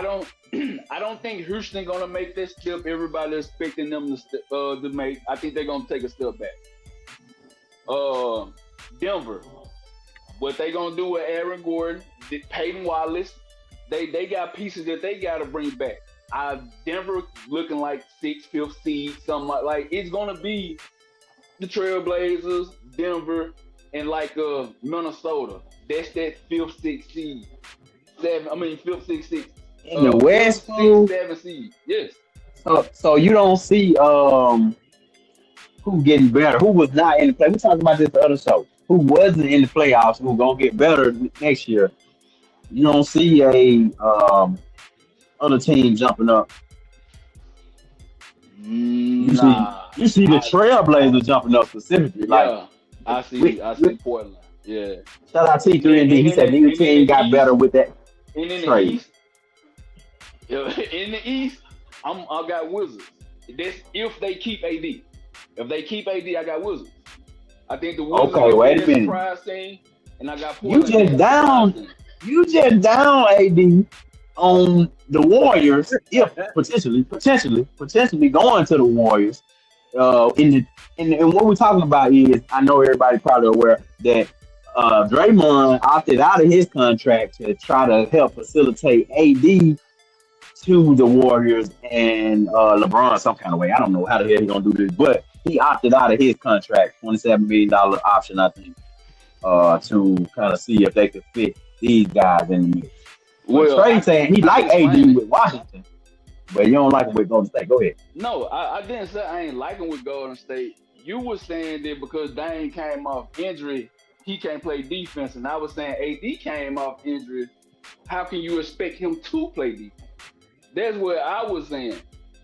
don't think Houston gonna make this step. Everybody expecting them to make. I think they're gonna take a step back. Denver, what they gonna do with Aaron Gordon, Peyton Wallace? They got pieces that they gotta bring back. Denver looking like 6th, 5th seed, something like it's gonna be the Trailblazers, Denver, and like Minnesota. That's that 5th, 6th seed. 5th, 6th, 6th. In the West, 7 seed. Yes. So you don't see who getting better, who was not in the play. We talked about this the other show. Who wasn't in the playoffs, who gonna get better next year. You don't see a other team jumping up. You see the Trailblazers jumping up specifically. Like I see Portland. Yeah. Shout out T3 and D. He said neither And in team the got better East, with that and in the trade. East, in the East, I got Wizards. That's if they keep AD. If they keep AD, I got Wizards. I think the Wizards Okay, gonna be wait a that minute. surprise team, and I got You Portland just as the surprise down. team. You just down AD on the Warriors. If potentially going to the Warriors. And what we're talking about is, I know everybody probably aware that Draymond opted out of his contract to try to help facilitate AD to the Warriors and LeBron some kind of way. I don't know how the hell he's gonna do this, but he opted out of his contract, $27 million option, I think, to kind of see if they could fit these guys in the mix. Well, Well, Trey saying he I like explained AD it. with Washington, but you don't like him with Golden State. Go ahead. No, I didn't say I ain't liking with Golden State. You were saying that because Dame came off injury, he can't play defense, and I was saying AD came off injury. How can you expect him to play defense? That's what I was saying.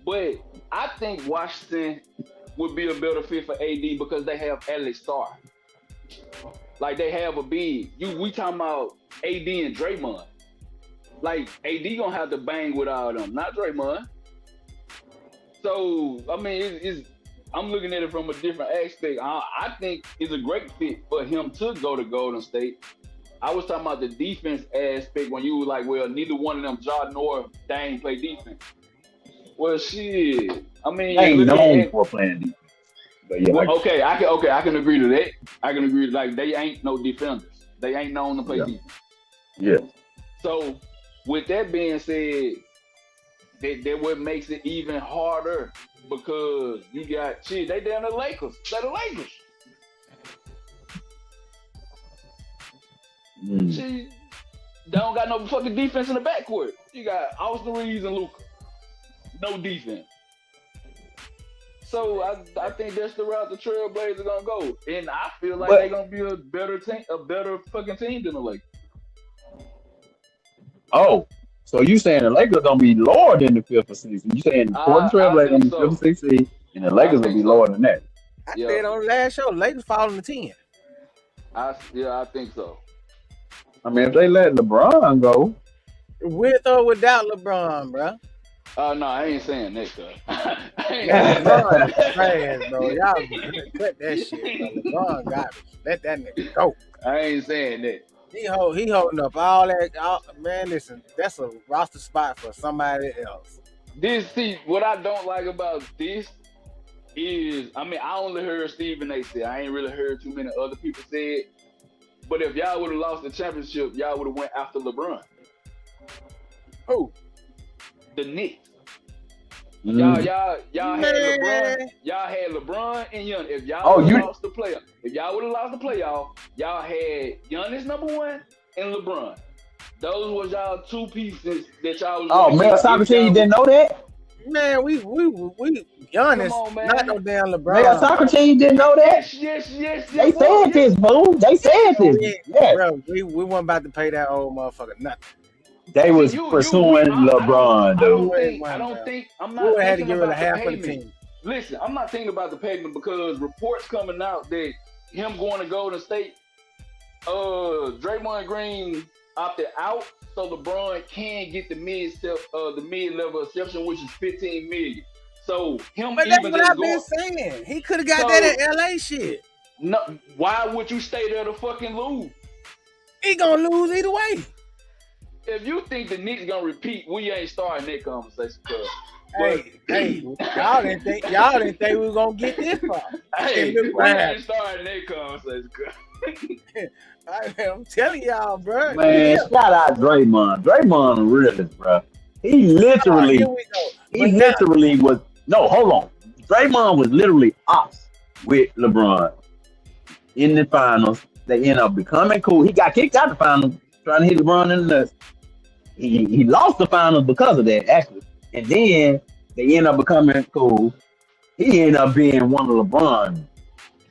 But I think Washington would be a better fit for AD because they have Alex Starr. Like they have a big. We talking about AD and Draymond. Like AD gonna have to bang with all them, not Draymond. So I mean, I'm looking at it from a different aspect. I think it's a great fit for him to go to Golden State. I was talking about the defense aspect when you were like, well, neither one of them, Ja nor Dame, play defense. Well, shit. I mean, They ain't known at, for playing defense. But yeah, well, I can agree to that. I can agree to like they ain't no defenders. They ain't known to play defense. Yeah. So with that being said, that what makes it even harder because you got shit, they down the Lakers. They're the Lakers. She don't got no fucking defense in the backcourt. You got Austin Reeves and Luka. No defense. So I think that's the route the Trailblazers gonna go. And I feel like they're gonna be a better team, a better fucking team than the Lakers. Oh, so you saying the Lakers gonna be lower than the fifth or sixth? You saying the Portland Trailblazers gonna be fifth or sixth seed, and the Lakers gonna be lower than that? I said on the last show, Lakers falling to 10. I think so. I mean, if they let LeBron go, with or without LeBron, bro. No, I ain't saying that, cuz. LeBron is trash, bro. Y'all cut that shit, bro. LeBron got it. Let that nigga go. I ain't saying that. He holding up all that. Man, listen, that's a roster spot for somebody else. What I don't like about this is, I mean, I only heard Stephen A. say. I ain't really heard too many other people say it. But if y'all would have lost the championship, y'all would have went after LeBron. Who? The Knicks. Y'all had LeBron. Y'all had LeBron and Giannis. If y'all would have lost the playoff, y'all had Giannis #1 and LeBron. Those was y'all two pieces that y'all was. Oh man, Socrates, you didn't know that? Man, we Giannis, on, man. not no damn LeBron. Man, Socrates didn't know that? Yes. They said this, boo. They said this. Yeah. Bro, we weren't about to pay that old motherfucker nothing. They was pursuing LeBron, dude. I don't think I'm We not would have had to thinking get rid of about half the of the payment. team. Listen, I'm not thinking about the payment because reports coming out that him going to Golden State, Draymond Green opted out, so LeBron can get the mid-level exception, which is $15 million. So him, but that's what I've been saying. He could have got that in LA shit. No, why would you stay there to fucking lose? He gonna lose either way. If you think the Knicks gonna repeat, we ain't starting that conversation, cuz. Hey, y'all didn't think we were gonna get this far. Hey, we ain't starting that conversation, cuz. I'm telling y'all, bro. Man, shout out Draymond. Draymond realist, bro. He literally, was. No, hold on. Draymond was literally ops with LeBron in the finals. They end up becoming cool. He got kicked out the finals trying to hit LeBron in the nuts. He lost the finals because of that, actually. And then they end up becoming cool. He ended up being one of LeBron's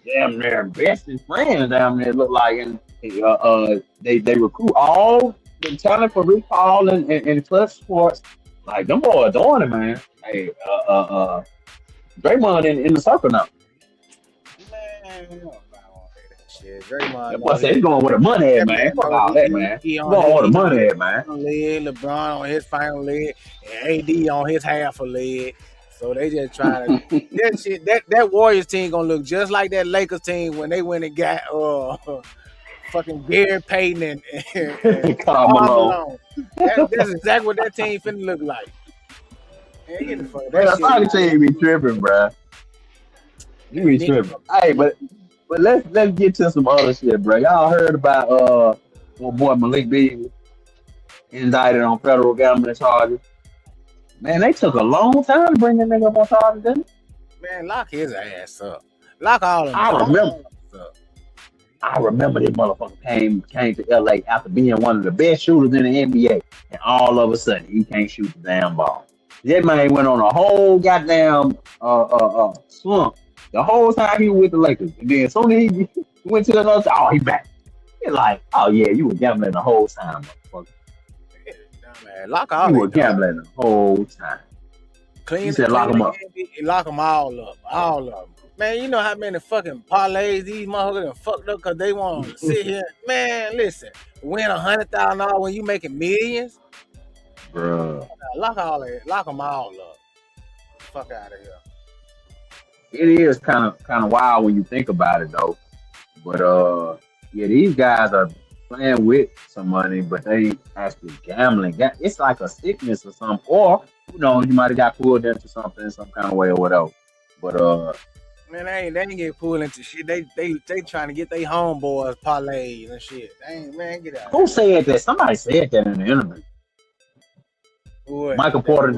damn near bestest friends down there, look like. And they recruit all the talent for Rick Paul and Clutch Sports. Like, them boys doing it, man. Hey, Draymond in the circle now. Man, Shit, Draymond That know boy said he's going where the money at, that man. man Fuck know all that, man. he He's on going where the his money at, man. leg, LeBron on his final leg, and AD on his half a leg. So they just trying to that shit. That Warriors team gonna look just like that Lakers team when they went and got fucking Gary Payton and Karl Carmelo. Malone. That's exactly what that team finna look like. Man, get the fuck Man, that the shit. soccer team be tripping, bruh. You be tripping. Hey, but let's get to some other shit, bro. Y'all heard about my boy Malik Beasley indicted on federal gambling charges? Man, they took a long time to bring that nigga up on charges, didn't it? Man, lock his ass up. Lock all of them. I remember. Up. I remember this motherfucker came to LA after being one of the best shooters in the NBA, and all of a sudden he can't shoot the damn ball. That man went on a whole goddamn slump the whole time he was with the Lakers, and then as soon as he went to another, he back. He's like, oh yeah, you were gambling the whole time, motherfucker. Man, lock all You were of them. gambling the whole time. Clean, He said, lock them up. Lock them all up. All of them. Man, you know how many fucking parlays these motherfuckers done fucked up because they want to sit here. Man, listen, win $100,000 when you making millions? Bruh. Lock them all up. Fuck out of here. It is kind of wild when you think about it though. But yeah, these guys are playing with some money, but they actually gambling. It's like a sickness or something, or you might have got pulled into something in some kind of way or whatever. But man, they ain't get pulled into shit. They trying to get their homeboys parlays and shit. They ain't, man, get out. Who said that? Somebody said that in the interview. What? Michael Porter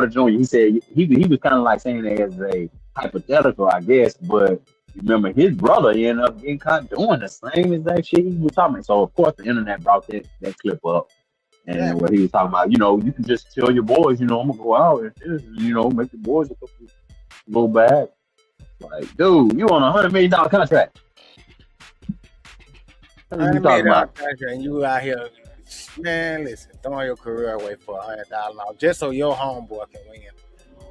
Jr. He said he was kind of like saying it as a hypothetical, I guess, but remember his brother ended up getting caught doing the same exact shit he was talking about. So of course the internet brought that clip up, and what he was talking about, you can just tell your boys, I'm gonna go out and this, make the boys go back. Like, dude, you on $100 million contract. What are you talking about? And you out here, man, listen, throwing your career away for $100,000 just so your homeboy can win.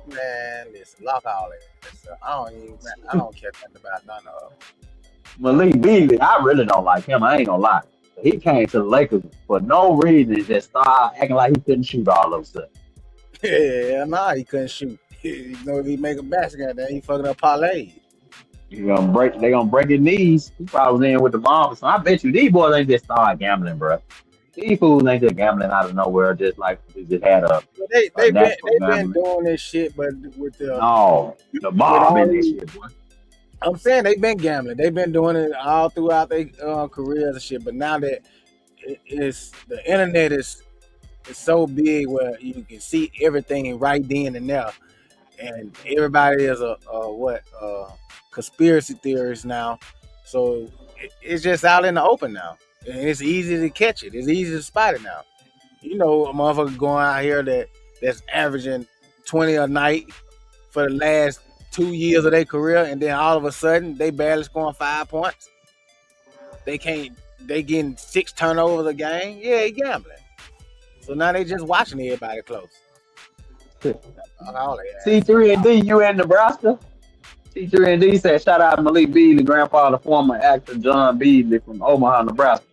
Man, listen, lock all that. I don't care nothing about none of them. Malik Beasley, I really don't like him. I ain't gonna lie. He came to the Lakers for no reason, just started acting like he couldn't shoot all of a sudden. Yeah, nah, he couldn't shoot. If he make a basket, then he fucking up parlay. They gonna break his knees. He probably was in with the mom. So I bet you these boys ain't just started gambling, bro. These fools ain't just gambling out of nowhere, just like they just had a. They've been doing this shit, but with the mob in this shit, boy. I'm saying they've been gambling. They've been doing it all throughout their careers and shit. But now that the internet is so big, where you can see everything right then and there, and everybody is a conspiracy theorist now. So it's just out in the open now. And it's easy to catch it. It's easy to spot it now. A motherfucker going out here that's averaging 20 a night for the last 2 years of their career, and then all of a sudden they barely scoring 5 points. They getting 6 turnovers a game. Yeah, he gambling. So now they just watching everybody close. C3 and D, you in Nebraska? C3 and D said, shout out Malik Beasley, grandfather, former actor John Beasley from Omaha, Nebraska.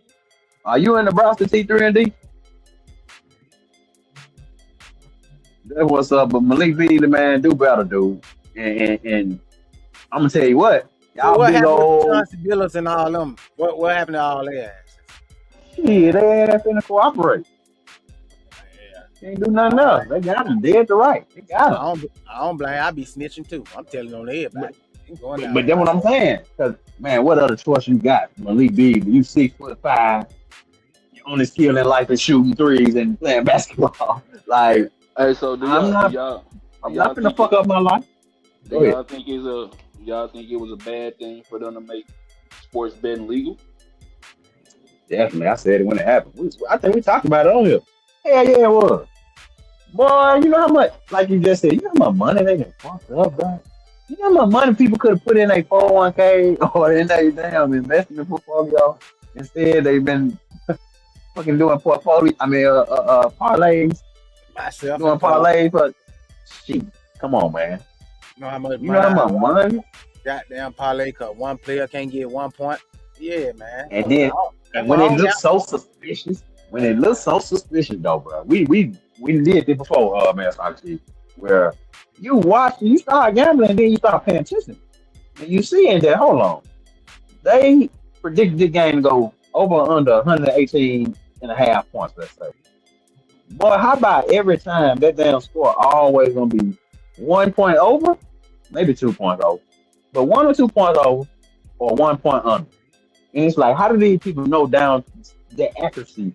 Are you in Nebraska, T3 and D? That's what's up. But Malik Beasley, man, do better, dude. And I'm gonna tell you what. Y'all what big happened old to Chauncey Billups and all them? What happened to all that? shit, they ain't finna cooperate. Can't do nothing else. They got him dead to right. They got him. I don't blame. I be snitching too. I'm telling on everybody. But that's what I'm saying. Because man, what other choice you got? Malik Beasley, you 6'5". Your only skill in life is shooting threes and playing basketball. Like, hey, so I'm not gonna fuck up my life. Do y'all think it was a bad thing for them to make sports betting legal? Definitely, I said it when it happened. I think we talked about it on here. Hell yeah, it was. Boy, you know how much, like you just said, you know how much money they can fuck up, bro? You know how much money people could have put in a 401k or in a damn investment portfolio? Instead, they've been fucking doing parlays. Doing parlays, but shit, come on, man. You know how much money? Goddamn parlay, cause one player can't get 1 point. Yeah, man. And then, That's and why when I it don't looks got. so suspicious, though, bro. We did this before, man, Sachi, where you watch, you start gambling, and then you start paying attention, and you see that. Hold on, they predicted the game to go over or under 118 and a half points. Let's say, boy, how about every time that damn score always gonna be 1 point over, maybe 2 points over, but 1 or 2 points over, or 1 point under. And it's like, how do these people know down the accuracy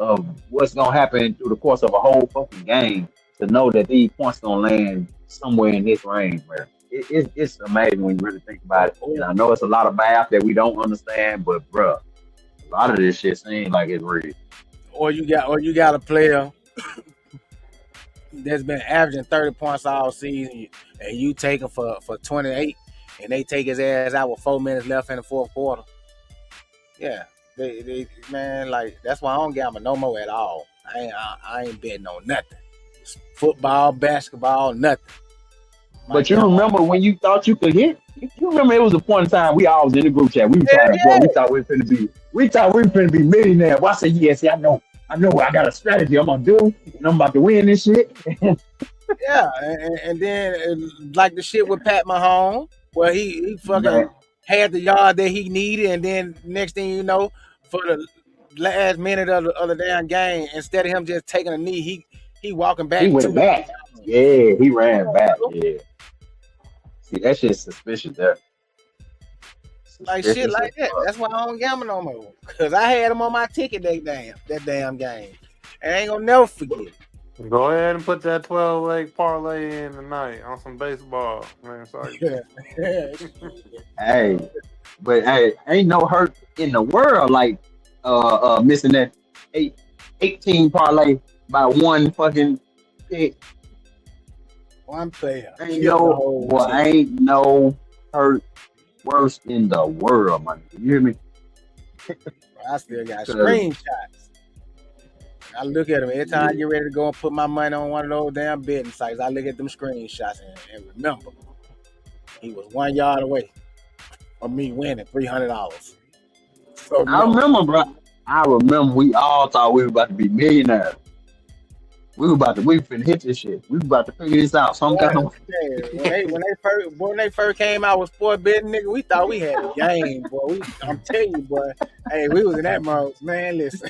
of what's gonna happen through the course of a whole fucking game to know that these points gonna land somewhere in this range, man? It's amazing when you really think about it. And I know it's a lot of math that we don't understand, but bruh, a lot of this shit seems like it's real. Or you got a player that's been averaging 30 points all season, and you take him for 28, and they take his ass out with 4 minutes left in the fourth quarter. Yeah, they man, like that's why I don't gamble no more at all. I ain't betting on nothing. Football, basketball, nothing. But you remember when you thought you could hit? You remember it was a point in time we all was in the group chat. We were trying to, boy, we thought we were finna be millionaire. Well, I said, yeah, see, I know, I got a strategy I'm gonna do, and I'm about to win this shit. Yeah, and then like the shit with Pat Mahomes, where he fucking Man, had the yard that he needed, and then next thing you know, for the last minute of the damn game, instead of him just taking a knee, he walking he back went to back. Yeah, he ran back. Yeah. See, that shit's suspicious there. like shit Suspicious as like that. fuck. That's why I don't gamble no more. Cause I had him on my ticket that damn game, and I ain't gonna never forget. Go ahead and put that 12-leg parlay in tonight on some baseball, man. Sorry. Hey, but hey, ain't no hurt in the world like missing that 18 parlay by one fucking pick. One player Ain't killed the no, whole boy, team. ain't no hurt worse in the world, man. You hear me? I still got 'Cause, screenshots. I look at them every time I get ready to go and put my money on one of those damn betting sites. I look at them screenshots and remember, he was 1 yard away from me winning $300. So I no, remember, bro. I remember we all thought we were about to be millionaires. We finna hit this shit. We were about to figure this out some boy, kind of yeah, when they first came out with sport betting, nigga, we thought we had a game, boy. I'm telling you, boy. Hey, we was in that mode, man. Listen,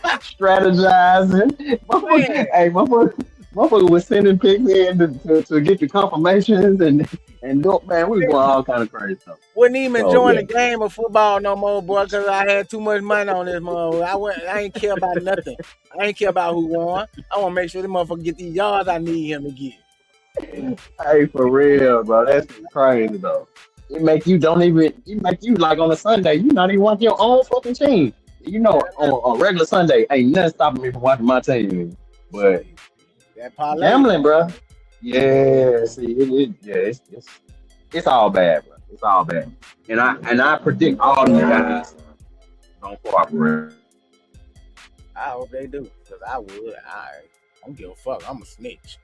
strategizing. man. Hey, motherfucker was sending pics in to get the confirmations and look, man, we were doing all kind of crazy stuff. Wasn't even So enjoying yeah, the game of football no more, boy, because I had too much money on this motherfucker. I ain't care about nothing. I ain't care about who won. I want to make sure the motherfucker get these yards I need him to get. hey, for real, bro, that's crazy though. It make you like on a Sunday, you not even watch your own fucking team. You know, on a regular Sunday, ain't nothing stopping me from watching my team. But That parlay. gambling, bro. Yeah, see, it's all bad, bro. It's all bad. And I predict all these guys don't cooperate. I hope they do, because I would. I don't give a fuck. I'm a snitch.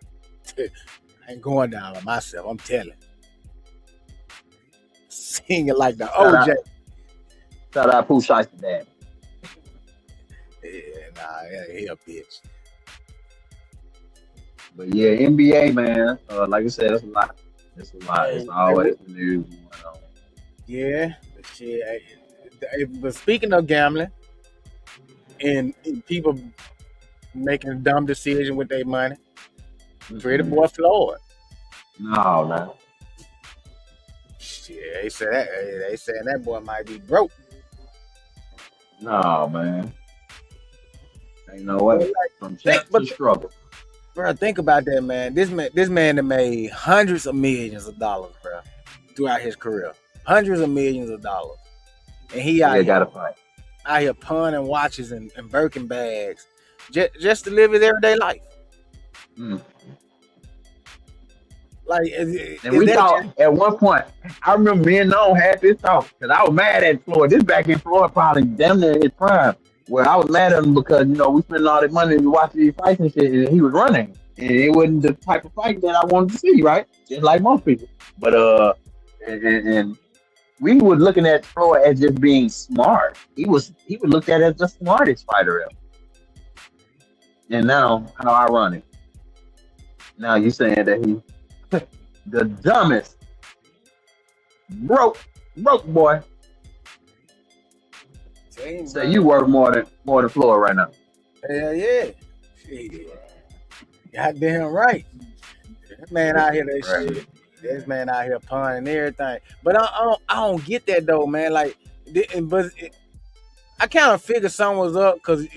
I ain't going down on myself. I'm telling. Singing like the OJ. Shout out Pooh Shiesty Dad. Yeah, he a bitch. But yeah, NBA man, like I said, it's a lot. It's a lot. It's always the news going on. Yeah, but shit. But speaking of gambling and people making dumb decisions with their money, Pretty Boy Floyd. No, man. Shit, they saying that boy might be broke. No, man. Ain't no way. From check to struggle. Bro, think about that, man. This man that made hundreds of millions of dollars, bro, throughout his career. Hundreds of millions of dollars. And he out here punning watches and Birkin bags just to live his everyday life. Mm. Like, and we thought at one point, I remember me and Noam had this talk because I was mad at Floyd. This back in Floyd probably damn near his prime. Where I was mad at him because, you know, we spent all that money to watch these fights and shit, and he was running. And it wasn't the type of fight that I wanted to see, right? Just like most people. But, and we were looking at Floyd as just being smart. He was looked at as the smartest fighter ever. And now, how ironic. Now you saying that he the dumbest broke boy. Same, So you worth more than Floyd right now. Hell yeah. Shit. Goddamn right. That man out here, shit. This man out here punning and everything. But I don't get that though, man. Like, I kind of figured something was up because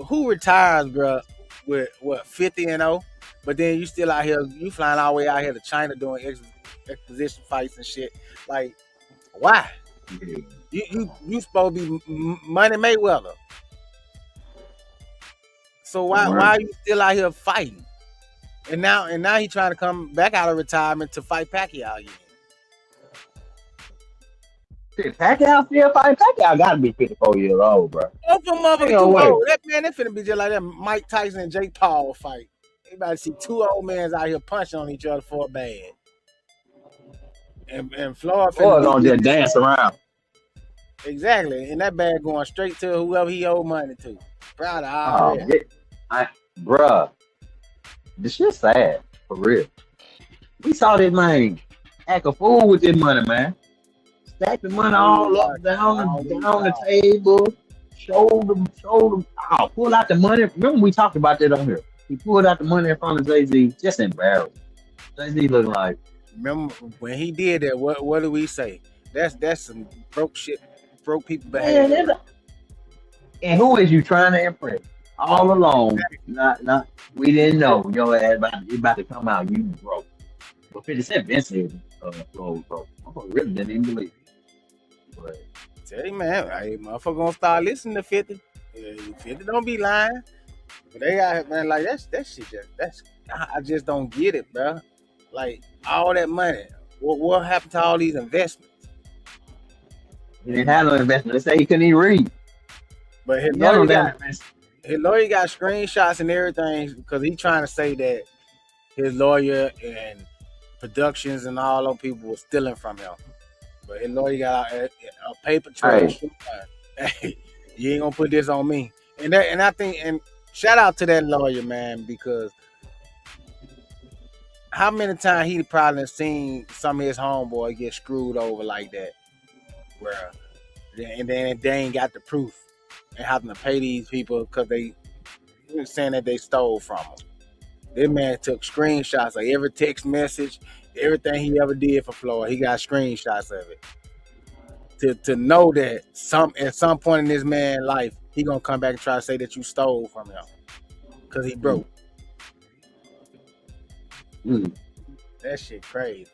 who retires, bro, with what 50-0? But then you still out here, you flying all the way out here to China doing exposition fights and shit. Like, why? You supposed to be Money Mayweather. So why are you still out here fighting? And now he trying to come back out of retirement to fight Pacquiao again. Shit, Pacquiao still fighting? Pacquiao gotta be 54 years old, bro. Both of them motherfuckers too old. That man, they finna be just like that Mike Tyson and Jake Paul fight. Everybody see two old men out here punching on each other for a bad. And Floyd don't just dance around. Exactly. And that bag going straight to whoever he owed money to. Proud of all that. Bruh. This shit sad. For real. We saw this man act a fool with this money, man. Stack the money all up, down the table. Showed them. Oh, pull out the money. Remember we talked about that on here. He pulled out the money in front of Jay-Z. Just embarrassed. Jay-Z looking like. Remember when he did that, what do we say? That's some broke shit, broke people behavior. Man, and who is you trying to impress? All along, not we didn't know your ass about to come out. You broke. But 50 Cent been said, broke. I really didn't even believe it. But tell you, man, hey, motherfucker gonna start listening to 50. 50 don't be lying. But they got, man, like that shit I just don't get it, bro. Like all that money, what happened to all these investments? He didn't have no investment. They say he couldn't even read. But his lawyer got screenshots and everything because he trying to say that his lawyer and productions and all those people were stealing from him. But his lawyer got a paper trail. Hey, you ain't gonna put this on me. And I think, and shout out to that lawyer, man, because how many times he probably seen some of his homeboy get screwed over like that, where and then they ain't got the proof and having to pay these people because they were saying that they stole from him. This man took screenshots of every text message, everything he ever did for Floyd. He got screenshots of it to know that at some point in this man's life he gonna come back and try to say that you stole from him because he broke. That shit crazy.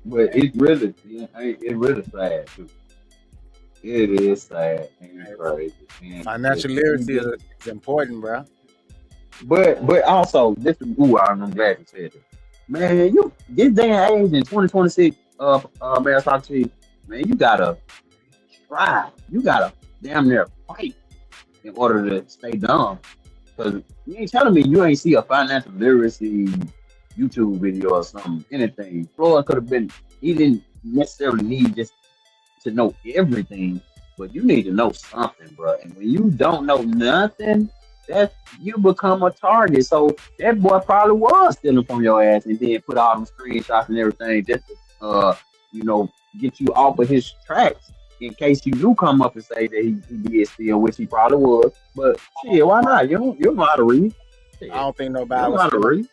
But it's really sad too. It is sad and crazy. And financial literacy is important, bro. But also this is I'm glad you said it. Man, you this day and age in 2026, man, talk to you, man, you gotta try. You gotta damn near fight in order to stay dumb. Because you ain't telling me you ain't see a financial literacy YouTube video or something, anything. Floyd could have been, he didn't necessarily need just to know everything, but you need to know something, bro. And when you don't know nothing, that you become a target. So that boy probably was stealing from your ass and then put all them screenshots and everything just to, get you off of his tracks. In case you do come up and say that he did steal, which he probably was. But shit, why not? You don't know how to read. Shit. I don't think nobody was read.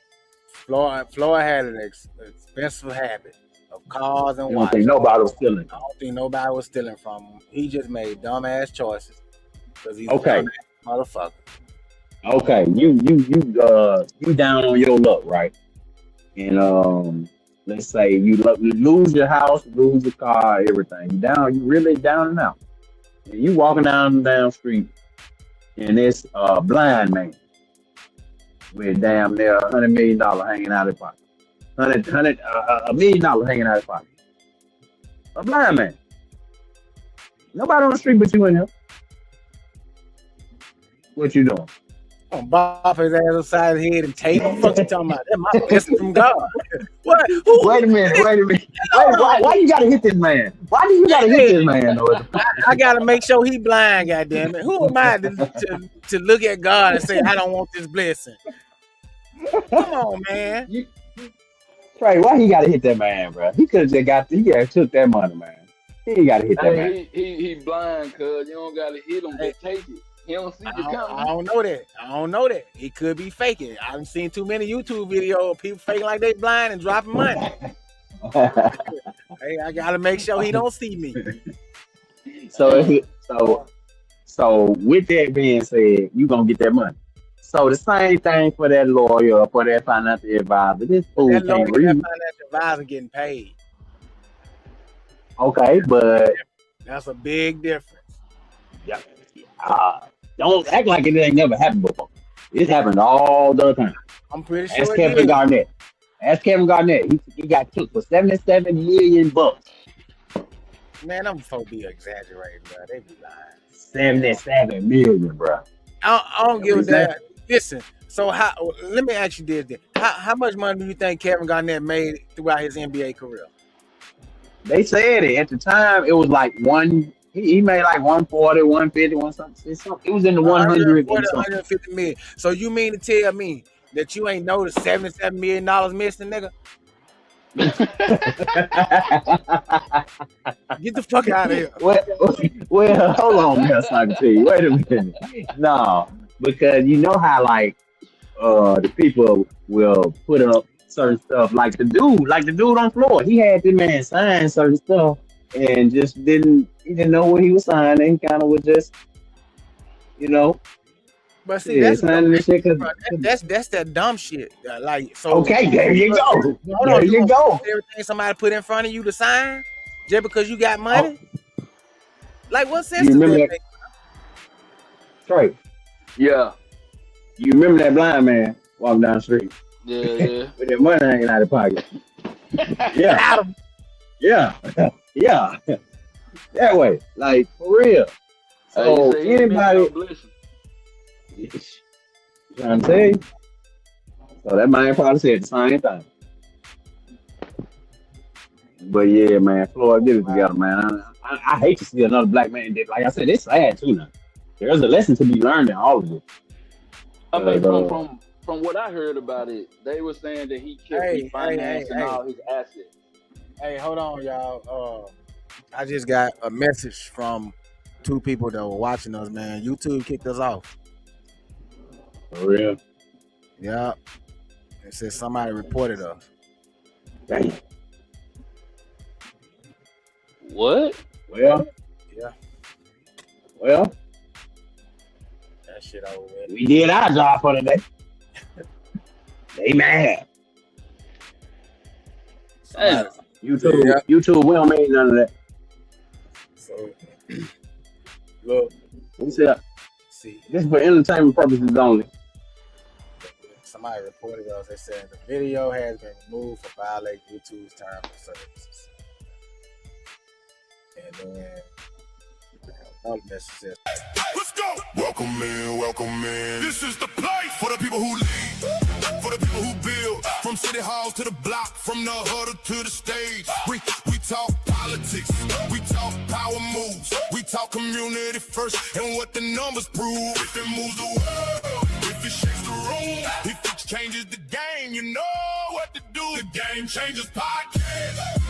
Floyd had an expensive habit of cars and watches. I don't think nobody was stealing. I don't think nobody was stealing from him. He just made dumbass choices because he's okay. a dumbass motherfucker. Okay, you down on your luck, right? And let's say you lose your house, lose your car, everything. You really down and out. And you walking down the street, and it's a blind man with damn near $100 million hanging out of his pocket. $1 million hanging out of his pocket. A blind man. Nobody on the street but you and him. What you doing? I'm gonna bop his ass upside his head and take him. What the fuck you talking about? That's my blessing from God. What? Wait a minute. Wait, why you gotta hit this man? Why do you gotta hit this man? Though? I gotta make sure he blind, goddamn it. Who am I to look at God and say I don't want this blessing? Come on, man. Trey, why he gotta hit that man, bro? He could have just took that money, man. He ain't gotta hit that man. He blind, cuz you don't gotta hit him, just take it. He don't see the coming. I don't know that. He could be faking. I've seen too many YouTube videos of people faking like they blind and dropping money. Hey, I gotta make sure he don't see me. So with that being said, you gonna get that money. So the same thing for that lawyer or for that financial advisor. This fool That lawyer, can't that read. financial advisor getting paid. Okay, but That's a big difference. yeah, don't act like it ain't never happened before. It's happened all the time. I'm pretty sure Ask it Kevin is. Garnett. Ask Kevin Garnett. He got took for $77 million. Man, them folks be exaggerating, bro. They be lying. 77 million, bro. I don't give a damn. Listen, so let me ask you this then. How much money do you think Kevin Garnett made throughout his NBA career? They said it at the time. It was like he made like 140, 150, something. It was in the 100 150 million. So you mean to tell me that you ain't noticed $77 million missing, nigga? Get the fuck out of here. Well, hold on, man. So I can tell you. Wait a minute. No, because you know how like the people will put up certain stuff like the dude on floor. He had the man sign certain stuff and just didn't know what he was signing. He kind of was just, But see, that's signing the shit. that's that dumb shit. Like so. Okay, there you go. Hold on, There you go. Everything somebody put in front of you to sign just because you got money. Like what sense You does remember that that? make? Trey, Yeah. you remember that blind man walking down the street Yeah. with that money hanging out of his pocket? Yeah. Adam, Yeah, yeah, that way, like for real. So You say he missed anybody, no blessing. trying to tell you, so that man probably said the same thing. But yeah, man, Floyd, get it together, man. I hate to see another black man dead. Like I said, it's sad too now. There's a lesson to be learned in all of this. I mean, from what I heard about it, they were saying that he kept refinancing all his assets. Hey, hold on, y'all. I just got a message from two people that were watching us, man. YouTube kicked us off. For real. Yeah. It said somebody reported us. Damn. What? Well. Yeah. Well, That shit over with. we did our job for the day. They mad. Damn. YouTube, Yeah. YouTube, we don't make none of that. So, look, We said see, this is for entertainment purposes only. somebody reported us. They said the video has been removed for violating YouTube's terms and services. And then another message says, Let's go. Welcome in. This is the place for the people who lead, for the people who build. From city halls to the block, from the huddle to the stage. We talk politics, we talk power moves, we talk community first and what the numbers prove. If it moves the world, if it shakes the room, if it changes the game, you know what to do. The Game Changers Podcast.